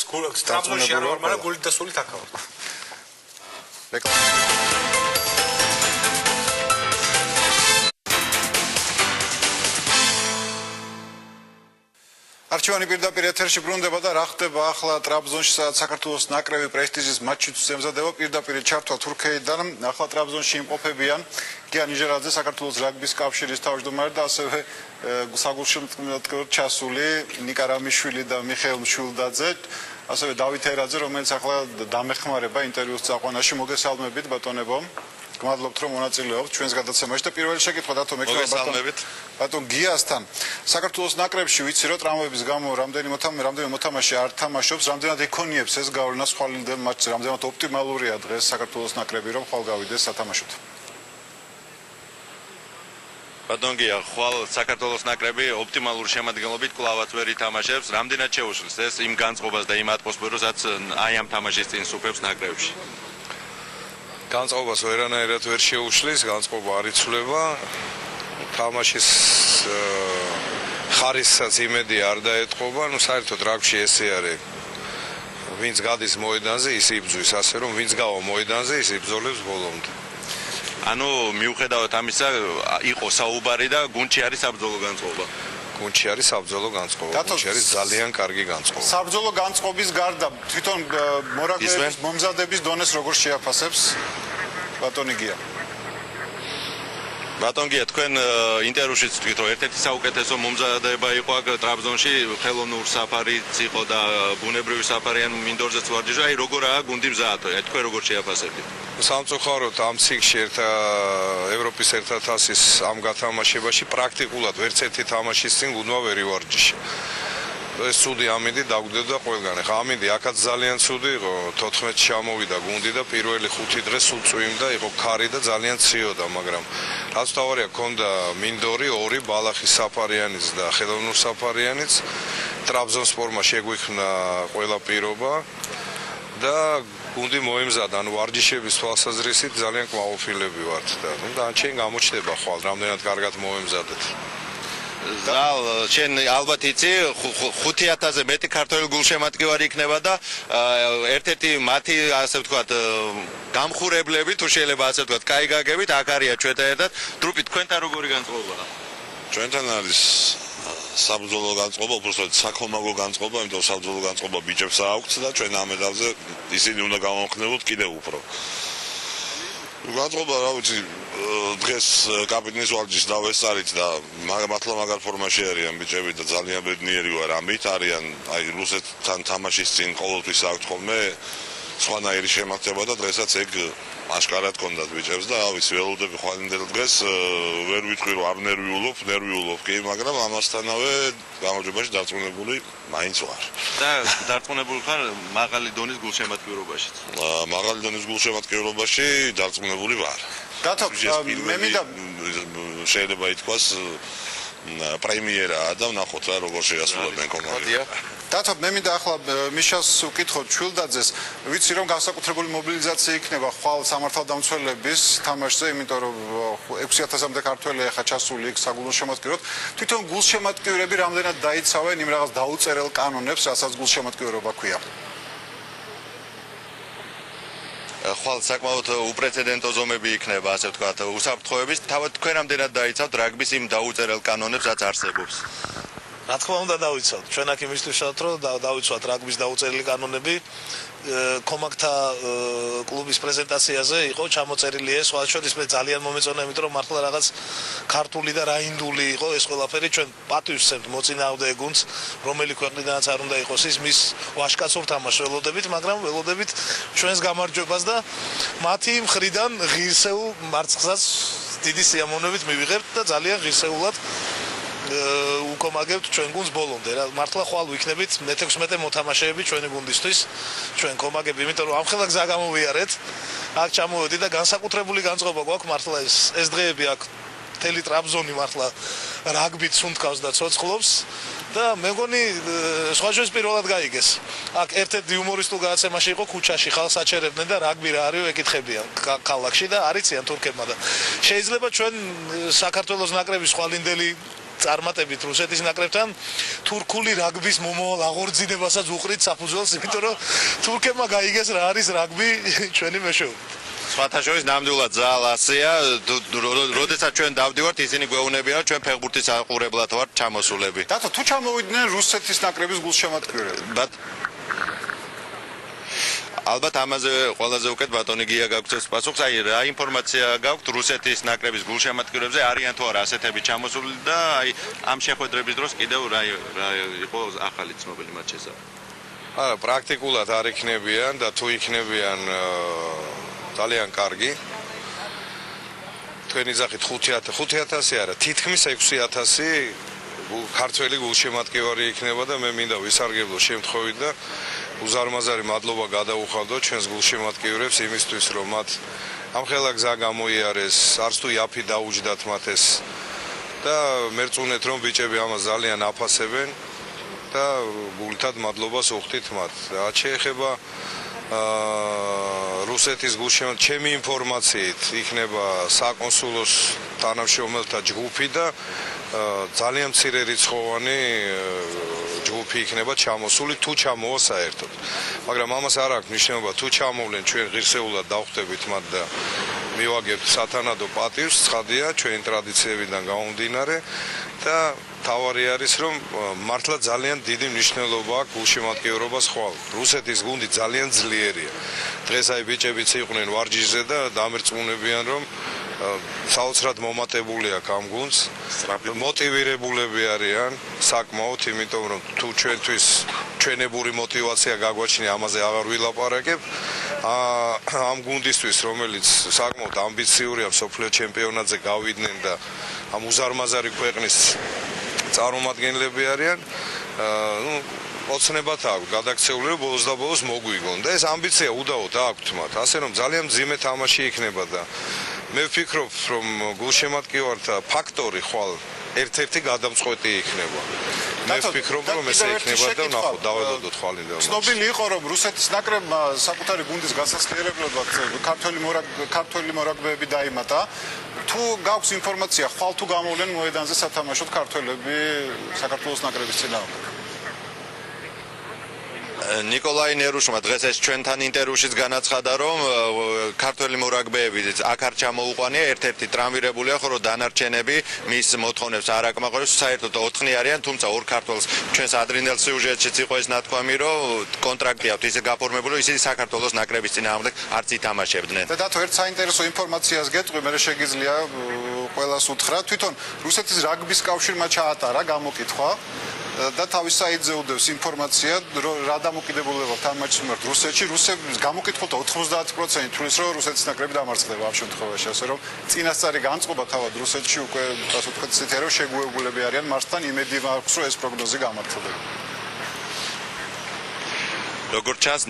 C: ტრაბზონში არ ვარ, მაგრამ გულით დასულით აქ ვარ.
A: არჩევანი პირდაპირ ეთერში ბრუნდება და რა ხდება ახლა ტრაბზონში, სადაც საქართველოს ნაკრები პრესტიჟის მატჩით ემზადება პირდაპირ ჩართვა თურქეთიდან. ახლა ტრაბზონში იმყოფებიან გიან იჟერაძე, საქართველოს რაგბის კავშირის თავმჯდომარე და ასევე საგულშემატკივრად ჩასული ნიკა რამიშვილი და მიხეილ მშვილდაძე, ასევე დავით ერაძე, რომელიც ახლა დამეხმარება ინტერვიუს წაყვანაში. მოგესალმებით ბატონებო. გმადლობთ რომ მონაწილეობთ ჩვენს გადაცემაში და პირველი შეკითხვა დათო მექნებათ ბატონ გიასთან. საქართველოს ნაკრებში ვიცი რომ ტრამვების გამო რამდენიმე მოთამაშე არ თამაშობს, რამდენად ეკონიებს ეს გავლენა სხვალინდელ მატჩზე, რამდენად ოპტიმალურია დღეს საქართველოს ნაკრები რომ ხვალ გავიდეს სათამაშოდ.
H: ბატონ გია, ხვალ საქართველოს ნაკრები ოპტიმალური შემადგენლობით კლავაც ვერ ითამაშებს, რამდენად შეუშლის ეს იმ განწყობას და იმ ატმოსფეროს, რაც აი ამ თამაშის წინ სუფევს ნაკრებში.
I: განწყობას ვერანაირად ვერ შეუშლის, განწყობა არ იცვლება. თამაშის ხარისსაც იმედი არ დაეთყობა, ну საერთოდ რაგბში ესე არის. ვინც გადის მოედანზე, ის იბრძვის, ასე რომ ვინც გავა მოედანზე, ის იბრძოლებს ბოლომდე.
H: ანუ მიუხედავად ამისა, იყო საუბარი და გუნდში არის საბრძოლო განწყობა.
I: გუნდში არის საბრძოლო განწყობა. გუნდში არის ძალიან კარგი განწყობა.
A: საბრძოლო განწყობის გარდა თვითონ მორაგბეების მომზადების დონეს როგორ შეაფასებს ბატონი გია?
H: ბატონ გია, თქვენ ინტერვიუშიც თქვით, რომ ერთ-ერთი საუკეთესო მომზადება იყო აქ ტრაბზონში, ხელოვნურ საფარიც იყო და ბუნებრივი საფარი ან მინდორზეც ვარჯიშა, აი როგორაა გუნდი მზაათო, თქვენ როგორ შეაფასებთ?
I: სამწუხაროდ ამ ციკლში ევროპის ერთათასის ამ გათამაშებაში პრაქტიკულად ვერც ერთი თამაშის წინ გუნდმა ვერ ივარჯიშა. ეს ცუდი ამინდი დაგვდევდა ყველგან. ეხა ამინდი აქაც ძალიან ცუდი იყო, 14-ში ჩამოვიდა გუნდი და პირველი 5 დღე სულ წვიმდა, იყო ქარი და ძალიან ციოდა, მაგრამ რაც თავარია ქონდა მინდორი, 2 ბალახის საფარიანიც და ხელოვნურ საფარიანიც. ტრაბზონსპორმა შეგვიქმნა ყველა პირობა და გუნდი მოემზადა, ანუ ვარჯიშების თვალსაზრისით ძალიან კმაყოფილები ვართ და დანარჩენი გამოჩნდება ხვალ, რამდენად კარგად მოემზადეთ.
H: ზალ, შენ ალბათ იცი 5000-ზე მეტი ქართველი გულშემატკივარი იქნება და ერთ-ერთი მათი ასე ვთქვათ გამხურებლები თუ შეიძლება ასე ვთქვათ, კაი გაგებით აქ არიან ჩვენთან ერთად. დრუპი თქვენთან როგორი განწყობაა?
J: ჩვენთან არის საბრძოლო განწყობა, უბრალოდ საქომაგო განწყობა, იმიტომ საბრძოლო განწყობა ბიჭებს აქვს და ჩვენ ამ ეტაპზე ისინი უნდა გამოვხნელოთ კიდევ უფრო. განწყობა, რა ვიცი, დღეს კაპიტნის ვარჯიშს დავესწარით და მართლა მაგარ ფორმაში არიან ბიჭები და ძალიან ბედნიერი ვარ ამით, არიან აი რუსეთთან თამაშის წინ ყოველთვის აქვთ ხოლმე სხვანაირი შემართება და დღესაც ეგ აშკარად კონდათ ბიჭებს და რა ვიცი, ველოდები ხვალინდელ დღეს ვერ ვიტყვი რომ არ ნერვიულობ კი, მაგრამ ამასთანავე გამარჯვებაში დარწმუნებული მაინც ვარ.
H: და დარწმუნებული ხარ მაღალი დონის გულშემატკივრობაშიც?
J: მაღალი დონის გულშემატკივრობაში დარწმუნებული ვარ.
A: დათო, მე მინდა
J: შეიძლება ითქვას პრემიერაა და ვნახოთ რა როგორ შეასრულებენ კომანდა.
A: დათო, მე მინდა ახლა მიშას ვკითხო ჩვილდაძეს, ვიცი რომ განსაკუთრებული მობილიზაცია იქნება ხვალ სამართალდამცველების თამაშზე, იმიტომ რომ 6000-მდე ქართველი ახლა ჩასული იქ საგულშემატკივროდ. თვითონ გულშემატკივრები რამდენად დაიცავენ იმ რაღაც დაუწერელ კანონებს, რასაც გულშემატკივრობა ქვია?
H: ხვალ საკმაოდ უპრეცედენტო ზომები იქნება, ასე ვთქვათ, უსაფრთხოების. თავად თქვენ რამდენად დაიცავთ რაგბის იმ დაუწერელ კანონებს, რაც არსებობს?
K: რა თქმა უნდა დავიცავთ. ჩვენ აქ იმისთვის ვართ, რომ დავიცავთ რაგბის დაუწერელი კანონები. კომაკთა კლუბის პრეზენტაციაზე იყო ჩამოწერილი ეს, სხვა შორის მე ძალიან მომეწონა, იმიტომ რომ მართლა რაღაც ქართული და რაინდული იყო ეს ყველაფერი. ჩვენ პატივს ვცემთ მოწინააღმდეგე გუნდს, რომელი ქვეყნიდანაც არ უნდა იყოს ის, მის ვაშკაცურ თამაშს ველოდებით, მაგრამ ველოდებით ჩვენს გამარჯვებას და მათი მხრიდან ღირსეულ მარცხსაც დიდი სიამოვნებით მივიღებთ და ძალიან ღირსეულად უკომაგებთ ჩვენ გუნდს ბოლომდე რა. მართლა ხვალ ვიქნებით მე-16 მოთამაშეები ჩვენი გუნდისთვის, ჩვენ კომაგები, იმიტომ რომ ამხელა გზა გამოვიარეთ. აქ ჩამოვედი და განსაკუთრებული განწყობა გვაქვს მართლა ეს დღეები აქ მთელი ტრაბზონი მართლა რაგბით სუნთქავს და ცოცხლობს და მე მგონი სხვა შორის პირველად გაიგეს. აქ ერთ-ერთი იუმორისტულ გადაცემაში იყო ქუჩაში ხალხს აჩერებდნენ და რაგბი რა არისო ეკითხებიან ქალაქში და არიციან თურქებმა და შეიძლება ჩვენ საქართველოს ნაკრების ხვალინდელი წარმატებით რუსეთის ნაკრებთან თურქული რაგბის მომავალ აღორძინებასაც უყრით საფუძველს, იმიტომ რომ თურქებმა გაიგეს რა არის რაგბი ჩვენი მეშვეობით.
H: სხვათა შორის ნამდვილად ძალ ასეა, როდესაც ჩვენ დავდივართ, ისინი გვეუბნებიან, ჩვენ ფეხბურთის აყურებლად ვართ ჩამოსულები.
A: დათო, თუ ჩამოვიდნენ რუსეთის ნაკრების გულშემატკივრები?
H: ალბათ ამაზე ყველაზე უკეთ ბატონი გია გაგვცეს პასუხს. აი რა ინფორმაცია გაქვთ რუსეთის ნაკრების გულშემატკივრებზე, არიან თუ არა ასეთები ჩამოსული და აი ამ შეხვედრების დროს კიდევ რა იყო ახალი ცნობილი მათ შესახებ?
I: არა, პრაქტიკულად არ იქნებიან და თუ იქნებიან ძალიან კარგი. თქვენი ზახით 5000 არა, თითქმის 6000 ქართველი გულშემატკივარი იქნება და მე მინდა ვისარგებლო შემთხვევით და უზარმაზარი მადლობა გადაუხადო ჩვენს გულშემატკივრებს იმისთვის, რომ მათ ამხელა გზა გამოიარეს, არც თუ იაფი დაუჯდათ მათ ეს და მერწუნეთ რომ ბიჭები ამას ძალიან აფასებენ და გულითად მადლობას უხდით მათ. რაც შეეხება რუსეთის გულშემატკივრებს, ჩემი ინფორმაციით იქნება საკონსულოს თანამშრომელთა ჯგუფი და ძალიან მცირე რიცხოვანი ჯგუფი იქნება ჩამოსული თუ ჩამოვა საერთოდ. მაგრამ ამას არ აქვს მნიშვნელობა, თუ ჩამოვლენ ჩვენ ღირსეულად დავხვდებით მათ და მივაგებთ სათანადო პატივს, ცხადია ჩვენი ტრადიციებიდან გამომდინარე და თავარი არის რომ მართლა ძალიან დიდი მნიშვნელობა აქვს გულშემატკივრობას ხვალ. რუსეთის გუნდი ძალიან ძლიერია. დღეს აი ბიჭებიც იყვნენ ვარჯიშზე და დამერწმუნებიან რომ საოცრად მომატებული აქვს ამ გუნდს, მოტივირებულები არიან საკმაოდ, იმიტომ რომ თუ ჩვენთვის ჩვენებური მოტივაცია გაგვაჩნია, ამაზე აღარ ვილაპარაკებ. ამ გუნდისთვის, რომელიც საკმაოდ ამბიციურია მსოფლიო ჩემპიონატზე გავიდნენ და ამ უზარმაზარი ქვეყნის წარმომადგენლები არიან, ნუ ოცნებათ აქვს გადაქცეული რომ ბოლოს და ბოლოს მოგვიგონ და ეს ამბიცია უდაოდ აქვთ მათ ასე რომ ძალიან მძიმე თამაში იქნება და მე ვფიქრობ რომ გულშემატკივართა ფაქტორი ხვალ ერთ-ერთი გადამწყვეტი იქნება მე ვფიქრობ რომ ესე იქნება და ნახოთ დაველოდოთ ხვალინდა
A: ცნობილი იყო რომ რუსეთის ნაკრებმა საკუთარი გუნდის გასაცხიერებლად ქართველი მორაგბეები დაიმატა თუ გაქვს ინფორმაცია ხვალ თუ გამოვლენ მოედანზე სათამაშოდ ქართველები საქართველოს ნაკრების წინააღმდეგ
H: ნიკოლაი ნერუშმა დღეს ეს ჩვენთან ინტერვიუშიც განაცხადა, რომ ქართველი მორაგბეები აქ არ ჩამოუყვანია, ერთ-ერთი ტრამვირებულია, ხოლო დანარჩენები მის მოთხოვნებს არ აკმაყოფილებს, საერთოდ 4-ნი არიან, თუმცა ორ ქართველს ჩვენს ადრინდელ სიუჟეტშიც იყო ეს ნათქვამი, რომ კონტრაქტი აქვს ისე გაფორმებული, რომ ისინი საქართველოს ნაკრების წინააღმდეგ არც ითამაშებდნენ.
A: და დათო ერთ საინტერესო ინფორმაციას გეტყვი, მე შეგიძლია ყველას უთხრა, თვითონ რუსეთის რაგბის კავშირმა ჩაატარა გამოკითხვა და თავის საიტზე უდევს ინფორმაცია რა დამოკიდებულება თამაშის მიმართ რუსეთში რუსების გამოკითხულთა 90% თვლის რომ რუსეთის ნაკრები დამარცხდება ამ შემთხვევაში ასე რომ წინასწარი განწყობა თავად რუსეთში უკვე ასე ვთქვათ ისეთი რომ შეგუებულები არიან მარცხთან იმედი მაქვს რომ ეს პროგნოზი გამართლდება
H: როგორც ჩანს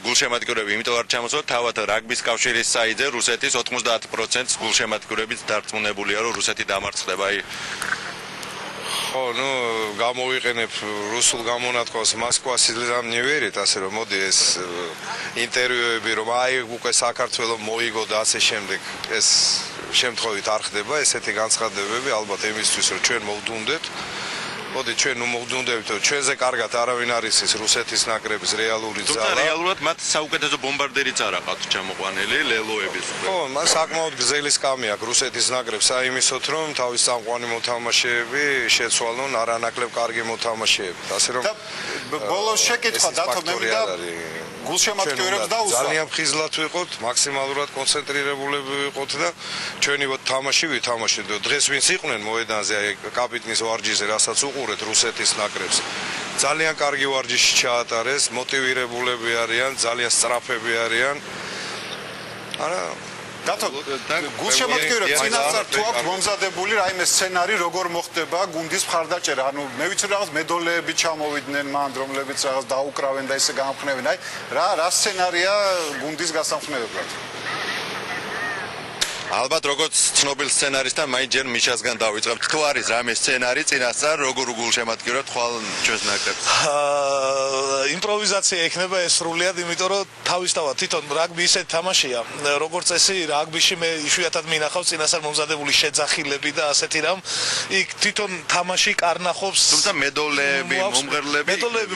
H: გულშემატკივრები იმიტომ არ ჩამოსვლა თავად რაგბის კავშირის საიტზე რუსეთის 90% გულშემატკივრებით დარწმუნებულია რომ რუსეთი დამარცხდება აი
I: ხო, ნუ გამოვიყენებ რუსულ გამონათქვამს მოსკოვას სიძლამ ნივერით, ასე რომ მოდი ეს ინტერვიუები რომ აი უკვე საქართველოს მოიგო და ასე შემდეგ ეს შემთხვევით არ ხდება, ესეთი განცხადებები ალბათ იმისთვის რომ ჩვენ მოვდუნდეთ. მოდი ჩვენ ნუ მოვდუნდებით, რომ ჩვენზე კარგად არავინ არ იცის რუსეთის ნაკრების რეალური ძალა.
H: თუმცა რეალურად მათ საუკეთესო ბომბარდერიც არ აყავთ ჩამოყვანილი ლელოების.
I: ხო, მას საკმაოდ გრძელი სკამი აქვს რუსეთის ნაკრებს აიმისოთ, რომ თავის წამყვანი მოთამაშეები შეცვალონ არანაკლებ კარგი მოთამაშეები. ასე რომ
A: ბოლოს შეკითხვა დათო მე მინდა გულშემატკივრებს დაუსვა.
I: ძალიან ხიზლად ვიყოთ, მაქსიმალურად კონცენტრირებულები ვიყოთ და ჩვენი თამაში ვითამაშოთ. დღეს ვინც იყვნენ მოედანზე, აი კაპიტნის ვარჯიშზე, რასაც უყურეთ რუსეთის ნაკრებს. ძალიან კარგი ვარჯიში ჩაატარეს, მოტივირებულები არიან, ძალიან სწრაფები არიან. არა
A: დათო გულშემატკივრებს წინასწარ თუ აქვს მომზადებული რაიმე სცენარი როგორ მოხდება გუნდის მხარდაჭერა ანუ მე ვიცი რაღაც მედოლეები ჩამოვიდნენ მანდ რომლებიც რაღაც დაუკრავენ და ესე გამხნევენ აი რა სცენარია გუნდის გასამხნევებლად
H: ალბათ როგორც ცნობილ სცენარისტთან მაინც ჯერ მიშასგან დავიწყებთ თუ არის რამე სცენარი წინასწარ როგორ გულშემატკივრებთ ხვალ ჩვენს ნაკრებს
K: იმპროვიზაცია იქნება ეს სრულიად იმიტომ რომ თავისთავად თვითონ რაგბი ისეთ თამაშია როგორც წესი რაგბიში მე იშვიათად მინახავს წინასწარ მომზადებული შეძახილები და ასეთი რამ იქ თვითონ თამაში კარნახობს
H: თუმცა მედოლეები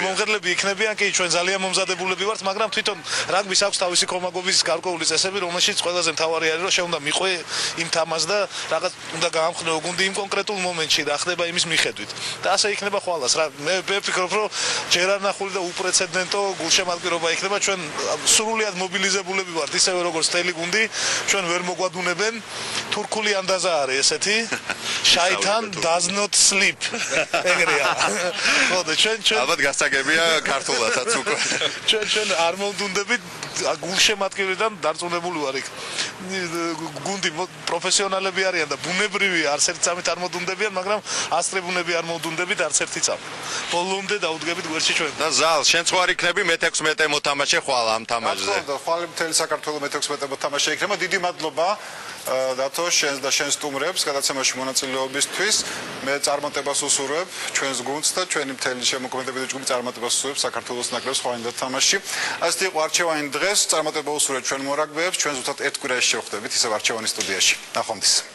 K: მომღერლები იქნებიან კი ჩვენ ძალიან მომზადებულები ვართ მაგრამ თვითონ რაგბის აქვს თავისი კომაგობის გარკვეული წესები რომელშიც ყველაზე მთავარი არის რომ შეუნდა იმ თამაშს და რაღაც უნდა გაამხნეო გუნდი იმ კონკრეტულ მომენტში რა ხდება იმის მიხედვით და ასე იქნება ხვალას რა მე ვფიქრობ რომ ჯერ არ ნახული და უპრეცედენტო გულშემატკივრობა იქნება ჩვენ სრულიად მობილიზებულები ვართ ისევე როგორც თელი გუნდი ჩვენ ვერ მოგვადუნებენ თურქული ანდაზა არის ესეთი შაითან does not sleep ეგრეა ხო და ჩვენ
H: ალბათ გასაგებია ქართულადაც უკვე
K: ჩვენ არ მოვდუნდებით გულშემატკივრიდან დარწმუნებული ვარ იქ გუნდი პროფესიონალები არიან და ბუნებრივი არც ერთ წამით არ მოდუნდებიან, მაგრამ ასტრებუნები არ მოდუნდებით არც ერთი წამი. ბოლომდე დაუდგებით გვერდში ჩვენ.
H: და ზალ, შენ ხო არ იქნები მე-16 მოთამაშე ხვალ ამ თამაშზე.
A: და ხვალ მთელი საქართველოს მე-16 მოთამაშე იქნება. დიდი მადლობა დათო შენს და შენ სტუმრებს გადაცემაში მონაწილეობისთვის. მე წარმატებას უსურვებ ჩვენს გუნდს და ჩვენი მთელი შემოქმედებითი ჯგუფი წარმატებას უსურვებს საქართველოს ნაკრებს ხვალინდა თამაში. ასეთი იყო არჩევანი დღეს. წარმატება უსურვებთ ჩვენ მორაგბეებს. ჩვენ ზუსტად ერთ კვირაში შევხვდებით ისევ არჩევანის სტუდიაში. ნახვამდის.